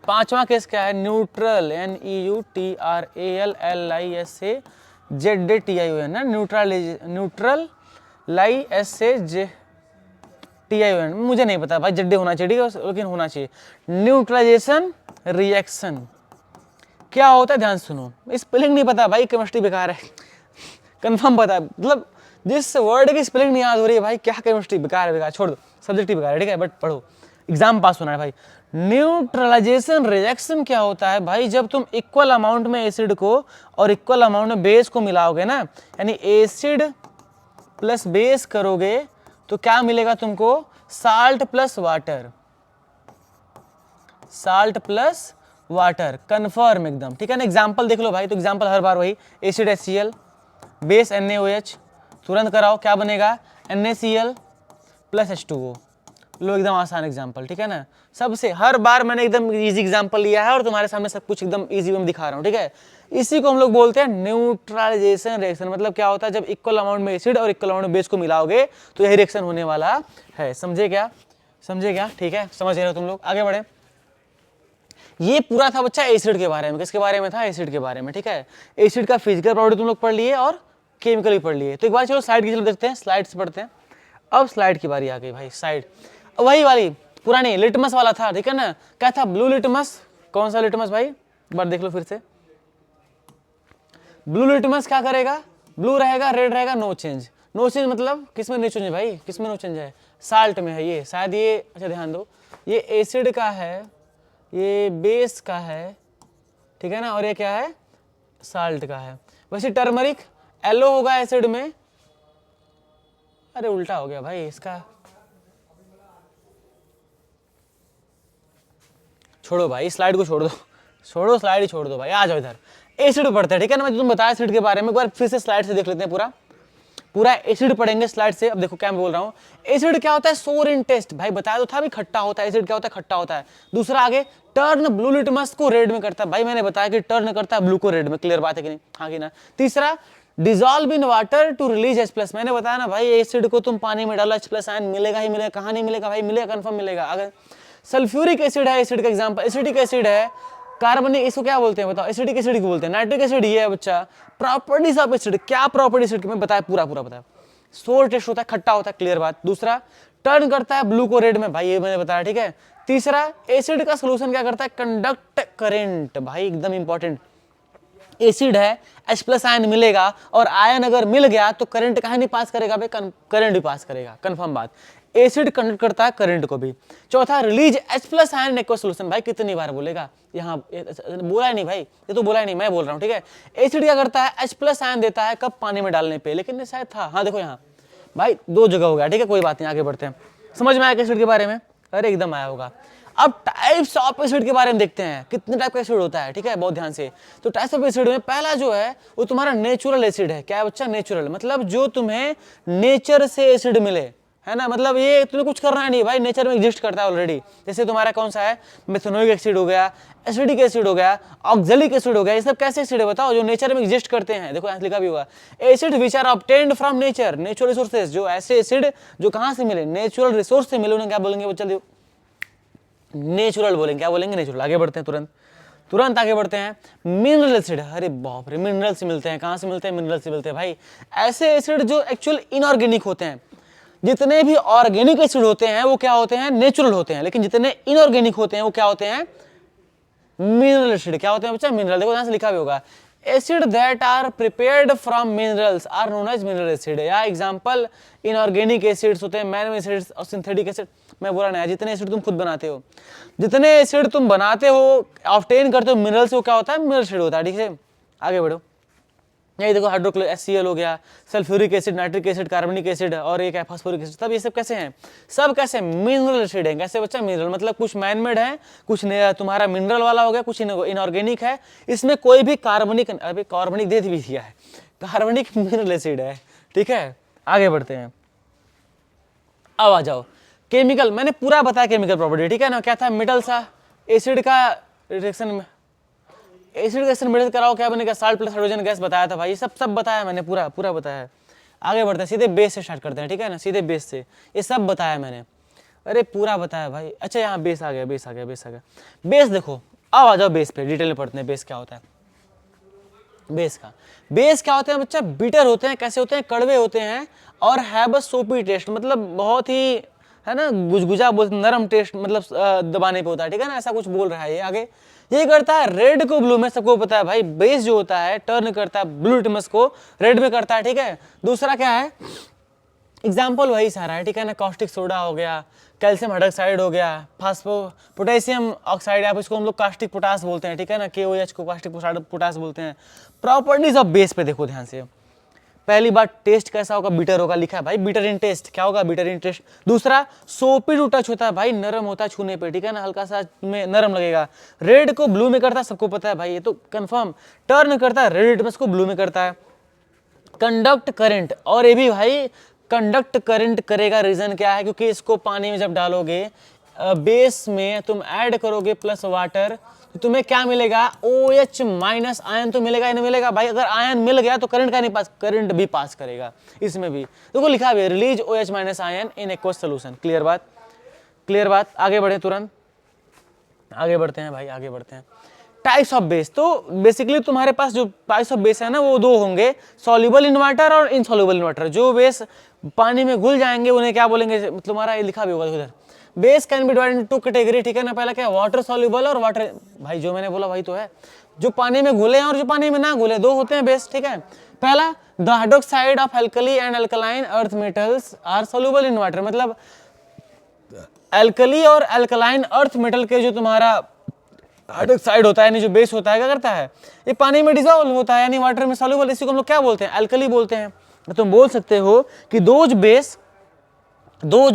पांचवा केस क्या है, न्यूट्रल, NEUTRALLISAZDTION ना, न्यूट्रलाइजेशन, मुझे नहीं पता भाई, जड्डे होना चाहिए, लेकिन होना चाहिए। न्यूट्रलाइजेशन रिएक्शन क्या होता है, ध्यान सुनो, स्पेलिंग नहीं पता भाई, केमिस्ट्री बेकार है, कंफर्म पता है, मतलब जिस वर्ड की स्पेलिंग नहीं याद हो रही है भाई, क्या केमिस्ट्री बेकार है, छोड़ दो, सब्जेक्ट ही बेकार है, ठीक है, बट पढ़ो, एग्जाम पास होना है भाई। न्यूट्रलाइजेशन रिएक्शन क्या होता है भाई, जब तुम इक्वल अमाउंट में एसिड को और इक्वल अमाउंट में बेस को मिलाओगे ना, यानी एसिड प्लस बेस करोगे तो क्या मिलेगा तुमको, साल्ट प्लस वाटर, कन्फर्म एकदम, ठीक है ना। एग्जाम्पल देख लो भाई, तो एग्जाम्पल हर बार वही, एसिड HCl, बेस NaOH, तुरंत कराओ, क्या बनेगा, NaCl प्लस H2O, लो एकदम आसान एग्जाम्पल, ठीक है ना। सबसे हर बार मैंने एकदम इजी एग्जाम्पल लिया है और तुम्हारे सामने सब कुछ एकदम इजी में दिखा रहा हूँ, ठीक है। इसी को हम लोग बोलते हैं न्यूट्रलाइजेशन रिएक्शन, मतलब क्या होता है, जब इक्वल अमाउंट में एसिड और इक्वल अमाउंट में बेस को मिलाओगे तो यही रिएक्शन होने वाला है, समझे क्या, ठीक है, समझ रहे हो तुम लोग। आगे बढ़े, ये पूरा था बच्चा एसिड के बारे में, किसके बारे में था, एसिड के बारे में, ठीक है। एसिड का फिजिकल प्रॉपर्टी तुम लोग पढ़ लिए और केमिकल भी पढ़ लिए। तो एक बार चलो स्लाइड की तरफ देखते हैं, स्लाइड से पढ़ते हैं। अब स्लाइड की बारी आ गई भाई, साइड वही वाली पुरानी लिटमस वाला था, ठीक है ना, क्या था, ब्लू लिटमस। कौन सा लिटमस भाई, एक बार देख लो फिर से। ब्लू लिटमस क्या करेगा, ब्लू रहेगा, रेड रहेगा, नो चेंज। नो चेंज मतलब किसमें नो चेंज है भाई, किसमें नो चेंज है, साल्ट में है ये शायद, ये अच्छा ध्यान दो, ये एसिड का है, ये बेस का है, ठीक है ना, और ये क्या है, साल्ट का है। वैसे टर्मरिक येलो होगा एसिड में, अरे उल्टा हो गया भाई इसका, छोड़ो भाई स्लाइड को छोड़ दो, छोड़ो स्लाइड ही छोड़ दो भाई, आ जाओ इधर। एसिड पढ़ते हैं, ठीक है ना, मैं तुम बताया एसिड के बारे में, एक बार फिर से स्लाइड से देख लेते हैं, पूरा पूरा एसिड पढ़ेंगे स्लाइड से। अब देखो क्या मैं बोल रहा हूँ, एसिड क्या होता है, सोर इन टेस्ट, भाई बताया तो था भी खट्टा होता है, एसिड क्या होता है, खट्टा होता है। दूसरा आगे, टर्न ब्लू लिटमस को रेड में करता है, भाई मैंने बताया कि टर्न करता है ब्लू को रेड में, क्लियर बात है कि नहीं, हाँ कि ना। तीसरा, dissolve in water to release H+, मैंने बताया ना भाई, एसिड को तुम पानी में डालो H+ आयन मिलेगा ही मिलेगा, कहाँ नहीं मिलेगा भाई, मिलेगा कंफर्म मिलेगा। अगर सल्फ्यूरिक एसिड है, एसिड का एग्जांपल, एसिडिक एसिड है, कार्बनिक, इसको क्या बोलते हैं बताओ, एसिडिक एसिड को बोलते हैं, नाइट्रिक एसिड ये है बच्चा। प्रॉपर्टीज ऑफ एसिड, क्या प्रॉपर्टीज एसिड में बताया, पूरा पूरा बताया। सोर टेस्ट होता है, खट्टा होता है, क्लियर बात। दूसरा, टर्न करता है ब्लू को रेड में, भाई ये मैंने बताया, ठीक है। तीसरा, एसिड का सोल्यूशन क्या करता है, कंडक्ट करेंट, भाई एकदम इंपॉर्टेंट, एसिड है H+ आयन मिलेगा, और आयन अगर मिल गया तो करंट कहाँ नहीं पास करेगा भाई, करंट भी पास करेगा, कंफर्म बात। एसिड कंडक्ट करता है करंट को भी। चौथा, release H+ ion aqua solution, भाई कितनी बार बोलेगा यहाँ, बोला ही नहीं भाई, ये तो बोला ही नहीं, मैं बोल रहा हूँ, ठीक है। एसिड क्या करता है, H+ आयन देता है, कब, पानी में डालने पे, लेकिन शायद था, हाँ देखो यहाँ भाई दो जगह हो गया, ठीक है, कोई बात नहीं, आगे बढ़ते हैं। समझ में आया एसिड के बारे में, अरे एकदम आया होगा। अब टाइप्स ऑफ एसिड के बारे में देखते हैं, कितने टाइप का एसिड होता है, ठीक है, बहुत ध्यान से। तो टाइप्स ऑफ एसिड में पहला जो है वो तुम्हारा नेचुरल एसिड है। क्या है बच्चा, नेचुरल, मतलब जो तुम्हें नेचर से एसिड मिले, है ना, मतलब ये तुम्हें कुछ करना है नहीं भाई, नेचर में एग्जिस्ट करता है ऑलरेडी। जैसे तुम्हारा कौन सा है, मेथनोइक एसिड हो गया, एसिडिक एसिड हो गया, ऑक्जेलिक एसिड हो गया, ये सब कैसे एसिड है बताओ, जो नेचर में एग्जिस्ट करते हैं। देखो यहाँ लिखा भी हुआ, acid which are obtained from nature, natural resources, जो ऐसे एसिड जो कहाँ से मिले, नेचुरल रिसोर्स से मिले, उन्हें क्या बोलेंगे बच्चा, नेचुरल बोलेंगे, क्या बोलेंगे, नेचुरल। आगे बढ़ते हैं, तुरंत आगे बढ़ते हैं। मिनरल एसिड, अरे बाप रे, मिनरल से मिलते हैं, कहाँ से मिलते हैं, मिनरल से मिलते हैं भाई। ऐसे एसिड जो एक्चुअल इनऑर्गेनिक होते हैं, जितने भी ऑर्गेनिक एसिड होते हैं वो क्या होते हैं, नेचुरल होते हैं, लेकिन जितने इनऑर्गेनिक होते हैं वो क्या होते हैं, मिनरल एसिड। क्या होते हैं बच्चा, मिनरल। देखो यहाँ से लिखा भी होगा, acid that are prepared from minerals are known as mineral acid. या एग्जांपल, इनऑर्गेनिक एसिड्स होते हैं, मैन एसिड्स और सिंथेटिक एसिड। मैं बोला नहीं, जितने एसिड तुम खुद बनाते हो, जितने एसिड तुम बनाते हो, ऑब्टेन करते हो मिनरल से, वो क्या होता है, मिनरल एसिड होता है, ठीक है। आगे बढ़ो, ये देखो, हाइड्रोक्लोरिक HCl हो गया, सल्फ्यूरिक एसिड, नाइट्रिक एसिड, कार्बनिक एसिड, और एक है फास्फोरिक एसिड। तब ये सब कैसे हैं, सब कैसे मिनरल एसिड हैं। कैसे बच्चा, मिनरल मतलब कुछ मैनमेड है, कुछ तुम्हारा मिनरल वाला हो गया, कुछ इनऑर्गेनिक है, इसमें कोई भी कार्बनिक, अभी कार्बनिक दे भी दिया है, कार्बनिक मिनरल एसिड है, ठीक है। आगे बढ़ते हैं, अब आ जाओ केमिकल, मैंने पूरा बताया केमिकल प्रॉपर्टी, ठीक है ना। क्या था, मेटल सा, एसिड का रिएक्शन में एसिड का एसिड मेटल कराओ क्या बनेगा, साल्ट प्लस हाइड्रोजन गैस बताया था भाई, ये सब बताया मैंने, पूरा पूरा बताया है। आगे बढ़ते हैं, सीधे बेस से स्टार्ट करते हैं, ठीक है ना, सीधे बेस से, ये सब बताया मैंने, अरे पूरा बताया भाई। अच्छा यहाँ बेस आ गया, बेस आ गया, बेस आ गया। बेस देखो, अब आ जाओ बेस पे, डिटेल में पढ़ते हैं बेस क्या होता है। बेस क्या होते हैं बच्चा, बीटर होते हैं, कैसे होते हैं, कड़वे होते हैं, और है बस सोपी टेस्ट, मतलब बहुत ही, है ना, गुजगुजा बोलते, नरम टेस्ट, मतलब दबाने पे होता है, ठीक है ना, ऐसा कुछ बोल रहा है ये। आगे ये करता है रेड को ब्लू में, सबको पता है भाई, बेस जो होता है टर्न करता है ब्लू लिटमस को रेड में करता है, ठीक है। दूसरा क्या है, एग्जाम्पल वही सारा है, ठीक है ना, कॉस्टिक सोडा हो गया, कैल्शियम हाइड्रोक्साइड हो गया, पोटेशियम ऑक्साइड, आप इसको हम लोग कास्टिक पोटास बोलते हैं, ठीक है ना, KOH को कास्टिक पोटास बोलते हैं। प्रॉपर्टीज ऑफ बेस पे देखो ध्यान से, पहली बात टेस्ट कैसा होगा, बीटर होगा, लिखा है भाई, बीटर इन टेस्ट, क्या होगा, बीटर इन टेस्ट। दूसरा, सोपी टू टच होता है भाई, नरम होता है छूने पे, ठीक है ना, हल्का सा में नरम लगेगा। रेड को ब्लू में करता है, सबको पता है भाई, ये तो कंफर्म। टर्न करता है रेड लिटमस को ब्लू में करता है। कंडक्ट करंट, और ये भी भाई कंडक्ट करंट करेगा, रीजन क्या है, क्योंकि इसको पानी में जब डालोगे, बेस में तुम ऐड करोगे प्लस वाटर, तो तुम्हें क्या मिलेगा, OH माइनस आयन तो मिलेगा ही नहीं मिलेगा भाई। अगर आयन मिल गया तो करंट का नहीं पास, करंट भी पास करेगा इसमें भी। देखो लिखा है release OH minus ion in aqueous solution. Clear बात, क्लियर बात। आगे बढ़े, तुरंत आगे बढ़ते हैं भाई, आगे बढ़ते हैं। टाइप्स ऑफ बेस, तो बेसिकली तुम्हारे पास जो टाइप्स ऑफ बेस है ना वो दो होंगे, सॉल्युबल इन वाटर और इनसॉल्युबल इन वाटर। जो बेस पानी में घुल जाएंगे उन्हें क्या बोलेंगे, तुम्हारा ये लिखा भी होगा उधर। Base can be divided into category, ठीक है ना। पहला क्या है, वाटर सॉल्युबल और वाटर, भाई जो मैंने बोला वही तो है, जो पानी में घुले हैं और जो पानी में ना घुले, दो होते हैं बेस, ठीक है। पहला, the hydroxide of alkali and alkaline earth metals are soluble in water, मतलब एल्कली और अल्कलाइन अर्थ मेटल के जो तुम्हारा हाइड्रोक्साइड होता है यानी जो बेस होता है, क्या करता है, ये पानी में डिसॉल्व होता है यानी वाटर में सॉल्युबल, इसी को हम लोग क्या बोलते हैं, एल्कली बोलते हैं। तो तुम बोल सकते हो कि those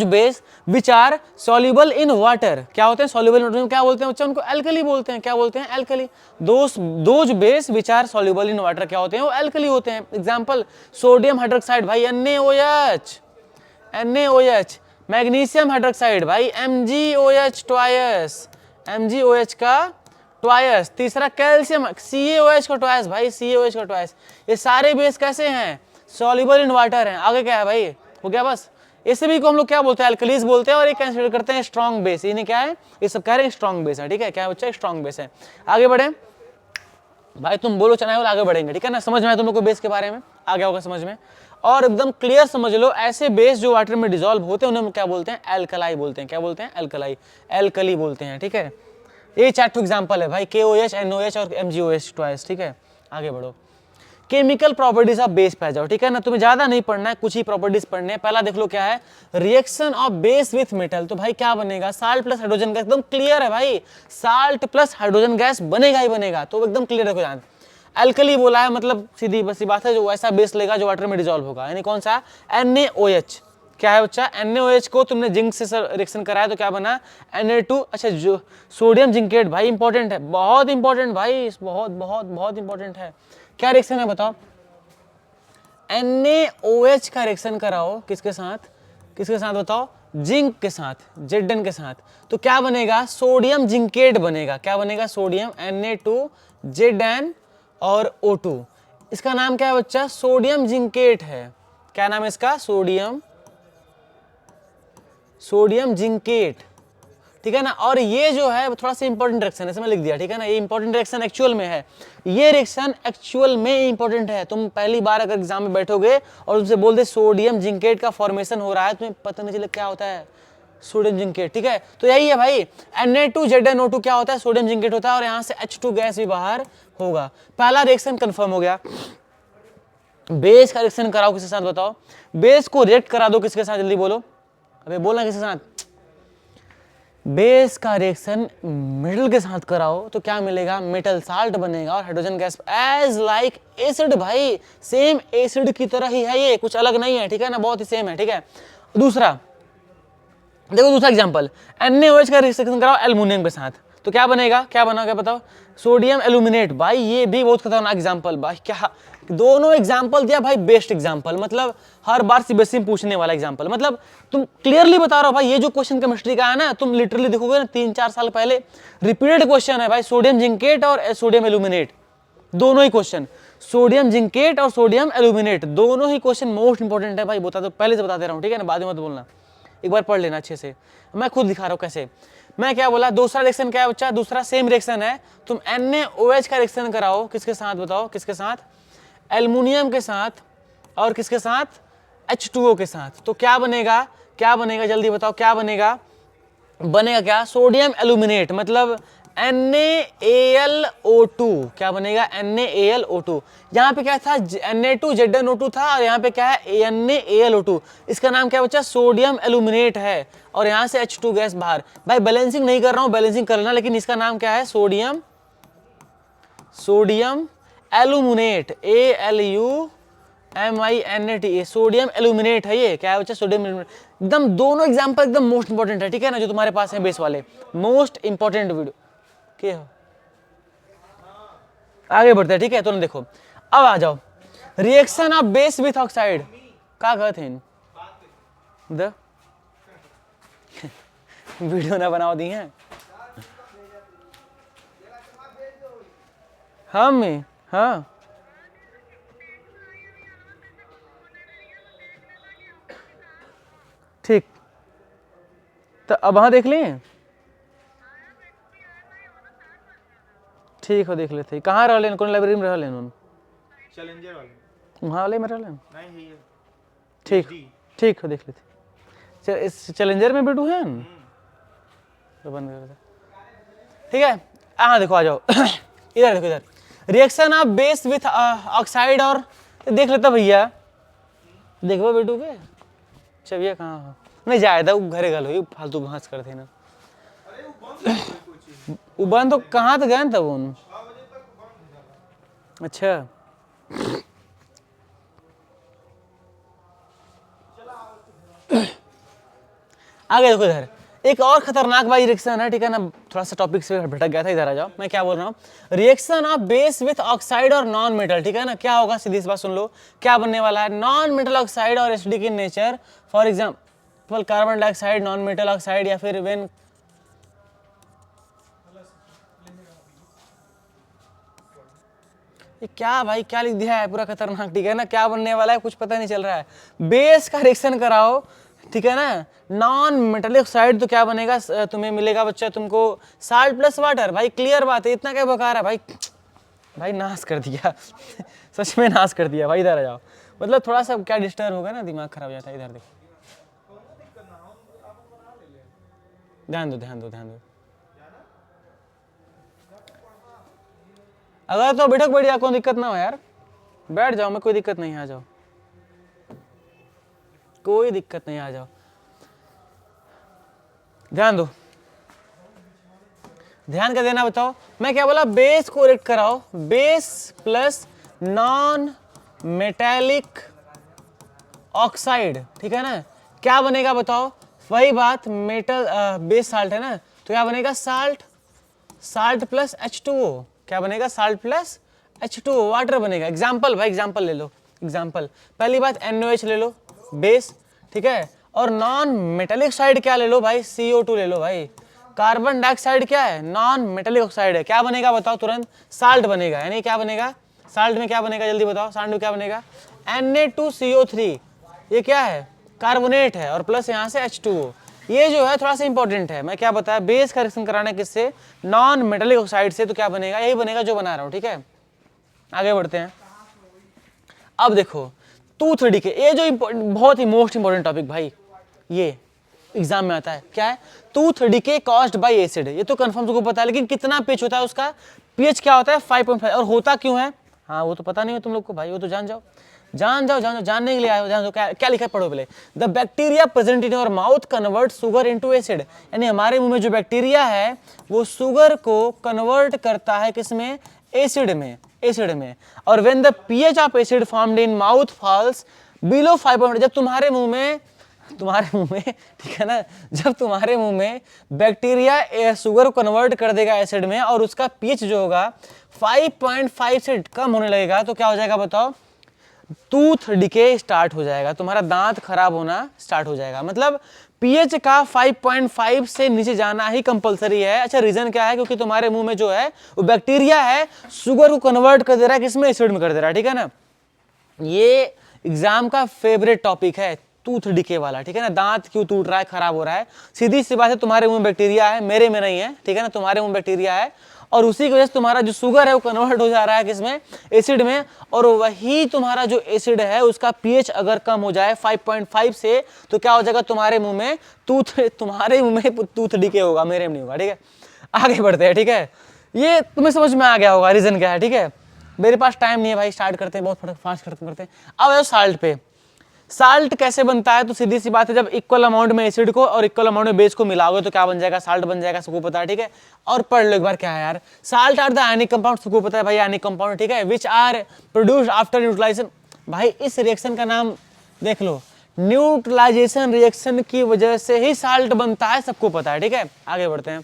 base which are soluble in water क्या होते हैं, सॉल्युबल इन वाटर में क्या बोलते हैं बच्चा, उनको एल्कली बोलते हैं। क्या बोलते हैं, alkali. Those base which are soluble in water क्या होते हैं, वो एल्कली होते हैं। एग्जांपल, सोडियम हाइड्रोक्साइड भाई NaOH, मैग्नीशियम हाइड्रोक्साइड भाई MgOH ट्वाइस, MgOH का ट्वाइस। तीसरा कैल्शियम CaOH का ट्वाइस भाई, CaOH का ट्वाइस। ये सारे बेस कैसे हैं, सॉल्युबल इन वाटर हैं। आगे क्या है भाई, हो गया बस। इसे भी को हम लोग क्या बोलते हैं, एल्कलीज बोलते हैं, और एक कंसीडर करते हैं स्ट्रॉन्ग बेस। इन्हें क्या है, ये सब कह रहे हैं स्ट्रॉन्ग बेस है, ठीक है। क्या बच्चा, स्ट्रॉन्ग बेस है। आगे बढ़े भाई, तुम बोलो चना बोलो, आगे बढ़ेंगे, ठीक है ना। समझ में आया तुम लोग को बेस के बारे में, आ गया होगा समझ में। और एकदम क्लियर समझ लो, ऐसे बेस जो वाटर में डिसॉल्व होते हैं उन्हें हम क्या बोलते हैं, एल्कलाई बोलते हैं। क्या बोलते हैं, एल्कलाई, एल्कली बोलते हैं, ठीक है। ये 4 एग्जाम्पल है भाई, KOH, NOH और MgOH ट्वाइस, ठीक है। आगे बढ़ो, केमिकल प्रॉपर्टीज ऑफ बेस पे जाओ, ठीक है ना। तुम्हें ज्यादा नहीं पढ़ना है, कुछ ही प्रॉपर्टीज पढ़ने हैं। पहला देख लो क्या है, reaction of base with metal. तो भाई क्या बनेगा, साल्ट प्लस हाइड्रोजन गैस, एकदम क्लियर है भाई, साल्ट प्लस हाइड्रोजन गैस बनेगा ही बनेगा, तो एकदम क्लियर रखो ध्यान। एल्कली बोला है मतलब सीधी बसी बात है, जो ऐसा बेस लेगा जो वाटर में डिसॉल्व होगा, यानी कौन सा, NaOH। क्या है बच्चा, NaOH को तुमने जिंक से रिएक्शन कराया तो क्या बना, Na2। अच्छा, जो सोडियम जिंकेट भाई इंपॉर्टेंट है, बहुत इंपॉर्टेंट भाई, बहुत बहुत बहुत इंपॉर्टेंट है। क्या रिएक्शन है बताओ, NaOH का रिएक्शन कराओ किसके साथ, किसके साथ बताओ, जिंक के साथ, Zn के साथ, तो क्या बनेगा, सोडियम जिंकेट बनेगा। क्या बनेगा, सोडियम Na2 Zn और O2। इसका नाम क्या है बच्चा, सोडियम जिंकेट है। क्या नाम है इसका, सोडियम जिंकेट, ठीक है ना। और ये जो है थोड़ा सा इंपॉर्टेंट रिएक्शन है, इसमें लिख दिया, ठीक है ना। ये इंपॉर्टेंट रिएक्शन एक्चुअल में है, ये रिएक्शन एक्चुअल में इंपॉर्टेंट है। तुम पहली बार अगर एग्जाम में बैठोगे और तुमसे बोल दे सोडियम जिंकेट का फॉर्मेशन हो रहा है, तुम्हें पता नहीं चले क्या होता है, सोडियम जिंकेट, ठीक है। तो यही है भाई, Na2 ZnO2 क्या होता है, सोडियम जिंकेट होता है, और यहाँ से H2 गैस भी बाहर होगा। पहला रिएक्शन कंफर्म हो गया। बेस का रिएक्शन कराओ किसके साथ बताओ, बेस को रिएक्ट करा दो किसके साथ, जल्दी बोलो, अबे बोलना किसके साथ, बेस का रिएक्शन मेटल के साथ कराओ तो क्या मिलेगा, मेटल साल्ट बनेगा और hydrogen gas as like acid भाई, सेम एसिड की तरह ही है, ये कुछ अलग नहीं है, ठीक है ना, बहुत ही सेम है, ठीक है। दूसरा देखो, दूसरा एग्जांपल, NaOH का रिएक्शन कराओ एल्युमिनियम के साथ तो क्या बनेगा, क्या बनेगा बताओ, सोडियम एल्यूमिनेट। भाई ये भी बहुत खतरनाक एग्जांपल, भाई क्या दोनों एग्जांपल दिया भाई, बेस्ट एग्जांपल, मतलब हर बार सीबीएसई में पूछने वाला एग्जांपल, मतलब तुम क्लियरली बता रहा हो भाई। ये जो क्वेश्चन केमिस्ट्री का है ना, तुम लिटरली देखोगे ना 3-4 साल पहले रिपीटेड क्वेश्चन है भाई, सोडियम जिंकेट और सोडियम एल्यूमिनेट, दोनों ही क्वेश्चन, सोडियम जिंकेट और सोडियम एल्यूमिनेट, दोनों ही क्वेश्चन मोस्ट इंपॉर्टेंट है भाई, बता दो, पहले से बता दे रहा हूँ, ठीक है ना, बाद में मत बोलना, एक बार पढ़ लेना अच्छे से, मैं खुद दिखा रहा हूँ कैसे। मैं क्या बोला, दूसरा रिएक्शन क्या है बच्चा, दूसरा सेम रिएक्शन है, तुम NaOH का रिएक्शन कराओ किसके साथ बताओ, किसके साथ, एल्युमिनियम के साथ और किसके साथ, H2O के साथ, तो क्या बनेगा, क्या बनेगा जल्दी बताओ, क्या बनेगा, बनेगा क्या, सोडियम एल्यूमिनेट, मतलब NaAlO2, क्या बनेगा, NaAlO2। यहाँ पे क्या था, Na2 ZnO2 था, और यहाँ पे क्या है, NaAlO2, इसका नाम क्या बच्चा, सोडियम एल्यूमिनेट है, और यहाँ से H2 गैस बाहर। भाई बैलेंसिंग नहीं कर रहा हूँ, बैलेंसिंग कर लेना, लेकिन इसका नाम क्या है, sodium aluminate, ALUMINAT, sodium aluminate है ये, क्या है बच्चा, सोडियम एल्यूमिनेट। एकदम दोनों एग्जांपल एकदम मोस्ट इंपॉर्टेंट है, ठीक है ना, जो तुम्हारे पास है बेस वाले, मोस्ट इंपॉर्टेंट वीडियो के हो। आगे बढ़ते हैं, ठीक है, तो देखो अब आ जाओ, reaction of base with oxide का कहते हैं, द वीडियो ना बनाओ दी है हम, हाँ ठीक, तो अब वहां देख लें, ठीक हो देख लेते कहाँ रह लेन कौन लाइब्रेरी में रह लेन चैलेंजर वाले वहाँ वाले में रह लेन नहीं है ठीक ठीक हो देख लेते इस चैलेंजर में बैठू है तो बंद कर दे ठीक है। हाँ देखो आ जाओ इधर देखो इधर reaction of base with oxide और देख लेता भैया देखो बेटू के चबिया कहाँ हो नहीं जायदा घरे गल हुई फालतू घास करते ना वो बंद तो कहाँ तक गए तब उन अच्छा आगे देखो इधर एक और खतरनाक भाई रिएक्शन है ठीक है ना थोड़ा सा टॉपिक से भटक गया था इधर आ जाओ मैं क्या बोल रहा हूँ reaction of base with oxide और नॉन मेटल ठीक है ना क्या होगा सीधी सी बात सुन लो क्या बनने वाला है नॉन मेटल ऑक्साइड और acidic in nature for example carbon dioxide non metal oxide या फिर वेन ये क्या भाई क्या लिख दिया है पूरा खतरनाक ठीक है ना क्या बनने वाला है कुछ पता नहीं चल रहा है बेस का रिएक्शन कराओ ठीक है ना नॉन मेटलिक ऑक्साइड तो क्या बनेगा तुम्हें मिलेगा बच्चा तुमको साल्ट प्लस वाटर भाई क्लियर बात है इतना क्या बकार है भाई भाई नाश कर दिया सच में नाश कर दिया भाई इधर आ जाओ मतलब थोड़ा सा क्या डिस्टर्ब होगा ना दिमाग खराब हो जाता है इधर देखो ध्यान दो ध्यान दो ध्यान दो अगर तो बैठक बैठ जाओ कोई दिक्कत ना हो यार बैठ जाओ मैं कोई दिक्कत नहीं आ जाओ कोई दिक्कत नहीं आ जाओ ध्यान दो ध्यान क्या देना बताओ मैं क्या बोला बेस को रिएक्ट कराओ base plus non metallic oxide ठीक है ना क्या बनेगा बताओ वही बात मेटल बेस साल्ट है ना तो क्या बनेगा साल्ट साल्ट प्लस H2O क्या बनेगा साल्ट प्लस H2O वाटर बनेगा एग्जाम्पल भाई एग्जाम्पल ले लो एग्जाम्पल पहली बात NaOH ले लो बेस ठीक है और नॉन मेटालिक ऑक्साइड क्या ले लो भाई CO2 ले लो भाई कार्बन डाइऑक्साइड क्या है नॉन मेटालिक ऑक्साइड है क्या बनेगा बताओ तुरंत साल्ट बनेगा यानी क्या बनेगा साल्ट में क्या बनेगा जल्दी बताओ साल्ट में क्या बनेगा Na2CO3 ये क्या है कार्बोनेट है और प्लस यहाँ से H2O ये जो है थोड़ा सा इंपॉर्टेंट है मैं क्या बताया बेस का रिएक्शन कराना किससे नॉन मेटालिक ऑक्साइड से तो क्या बनेगा यही बनेगा जो बना रहा हूँ ठीक है आगे बढ़ते हैं अब देखो 2,3D के ये जो बहुत ही मोस्ट इंपॉर्टेंट टॉपिक भाई ये एग्जाम में आता है क्या है 2,3D के कॉज्ड बाय एसिड ये तो कंफर्म तुमको पता है लेकिन कितना पीएच होता है उसका पीएच क्या होता है 5.5 और होता क्यों है हाँ वो तो पता नहीं है तुम लोग को भाई वो तो जान जाओ जानने के लिए आए हो जान जाओ क्या लिखा है पढ़ो पहले the bacteria present in your mouth convert sugar into acid यानी हमारे मुंह में जो बैक्टीरिया है वो शुगर को कन्वर्ट करता है किसमें एसिड में और when the pH of acid formed in mouth falls below 5.5 जब तुम्हारे मुंह में ठीक है ना जब तुम्हारे मुंह में बैक्टीरिया शुगर को कन्वर्ट कर देगा एसिड में और उसका पीएच जो होगा 5.5 से कम होने लगेगा तो क्या हो जाएगा बताओ टूथ डिके स्टार्ट हो जाएगा तुम्हारा दांत खराब होना स्टार्ट हो जाएगा मतलब पीएच का 5.5 से नीचे जाना ही कंपलसरी है अच्छा रीजन क्या है क्योंकि तुम्हारे मुंह में जो है वो बैक्टीरिया है शुगर को कन्वर्ट कर दे रहा है किसमें एसिड में कर दे रहा है ठीक है ना ये एग्जाम का फेवरेट टॉपिक है टूथ डिके वाला ठीक है ना दांत क्यों टूट रहा है खराब हो रहा है सीधी सी बात है तुम्हारे मुंह में बैक्टीरिया है मेरे में नहीं है ठीक है ना तुम्हारे मुंह में बैक्टीरिया है और उसी की वजह से तुम्हारा जो शुगर है वो कन्वर्ट हो जा रहा है किसमें एसिड में और वही तुम्हारा जो एसिड है उसका पीएच अगर कम हो जाए 5.5 से तो क्या हो जाएगा तुम्हारे मुंह में टूथ डिके होगा मेरे में नहीं होगा ठीक है आगे बढ़ते हैं ठीक है ये तुम्हें समझ में आ गया होगा रीजन क्या है ठीक है मेरे पास टाइम नहीं है भाई स्टार्ट करते हैं बहुत फास्ट करते हैं अब आओ साल्ट पे साल्ट कैसे बनता है तो सीधी सी बात है जब इक्वल अमाउंट में एसिड को और इक्वल अमाउंट में बेस को मिलाओगे तो क्या बन जाएगा साल्ट बन जाएगा सबको पता है ठीक है और पढ़ लो एक बार क्या है यार salt are the ionic compound सबको पता है भाई आयनिक कंपाउंड ठीक है which are produced after neutralisation भाई इस रिएक्शन का नाम देख लो न्यूट्रलाइजेशन रिएक्शन की वजह से ही साल्ट बनता है सबको पता है ठीक है आगे बढ़ते हैं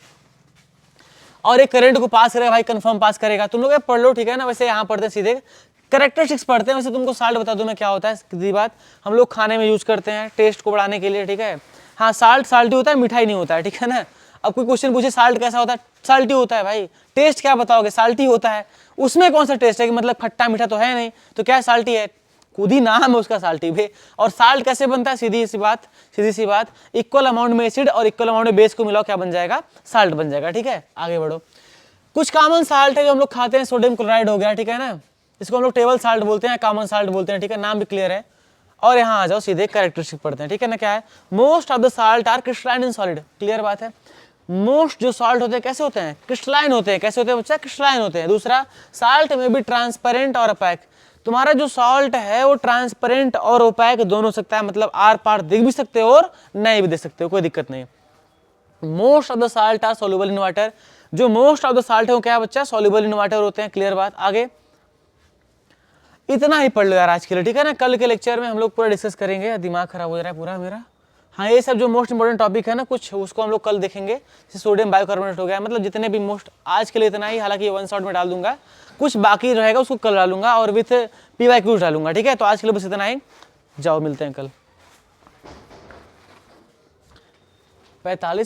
और एक करंट को पास करेगा भाई कंफर्म पास करेगा तुम लोग पढ़ लो ठीक है ना वैसे यहाँ पढ़ते हैं सीधे कैरेक्टरिस्टिक्स पढ़ते हैं वैसे तुमको साल्ट बता दूं मैं क्या होता है सीधी बात हम लोग खाने में यूज करते हैं टेस्ट को बढ़ाने के लिए ठीक है हाँ साल्टी होता है मिठाई नहीं होता है ठीक है ना अब कोई क्वेश्चन पूछे साल्ट कैसा होता है साल्टी होता है भाई टेस्ट क्या बताओगे साल्टी होता है उसमें कौन सा टेस्ट है कि मतलब खट्टा मीठा तो है नहीं तो क्या साल्टी है खुद ही नाम है उसका साल्टी भी और साल्ट कैसे बनता है सीधी सी बात इक्वल अमाउंट में एसिड और इक्वल अमाउंट में बेस को मिलाओ क्या बन जाएगा साल्ट बन जाएगा ठीक है आगे बढ़ो कुछ कॉमन साल्ट है जो हम लोग खाते हैं, सोडियम क्लोराइड हो गया, ठीक है ना, इसको हम लोग टेबल साल्ट बोलते हैं, कॉमन साल्ट बोलते हैं, ठीक है, नाम भी क्लियर है। और यहाँ आ जाओ सीधे कैरेक्टरिस्टिक पढ़ते हैं, ठीक है ना, क्या है, most of the salt are crystalline in solid, clear बात है। मोस्ट जो सॉल्ट होते हैं कैसे होते हैं, क्रिस्टलाइन होते हैं, कैसे होते हैं बच्चा, क्रिस्टलाइन होते हैं। दूसरा, साल्ट में भी ट्रांसपेरेंट और ओपैक, तुम्हारा जो सॉल्ट है वो ट्रांसपेरेंट और ओपैक दोनों हो सकता है, मतलब आर पार दिख भी सकते हो और नहीं भी देख सकते हो, कोई दिक्कत नहीं। Most of the salt are soluble in water, जो मोस्ट ऑफ द साल्ट है वो क्या है बच्चा, सॉल्युबल इन वाटर होते हैं, क्लियर बात। आगे इतना ही पढ़ लो यार आज के लिए, ठीक है ना, कल के लेक्चर में हम लोग पूरा डिस्कस करेंगे, दिमाग खराब हो जा रहा है पूरा मेरा। हाँ, ये सब जो मोस्ट इंपॉर्टेंट टॉपिक है ना कुछ, उसको हम लोग कल देखेंगे, जैसे सोडियम बाइकार्बोनेट हो गया, मतलब जितने भी मोस्ट, आज के लिए इतना ही, हालांकि वन शॉट में डाल दूंगा, कुछ बाकी रहेगा उसको कल डालूंगा और विथ PYQ डालूंगा, ठीक है। तो आज के लिए बस इतना ही, जाओ मिलते हैं कल। 45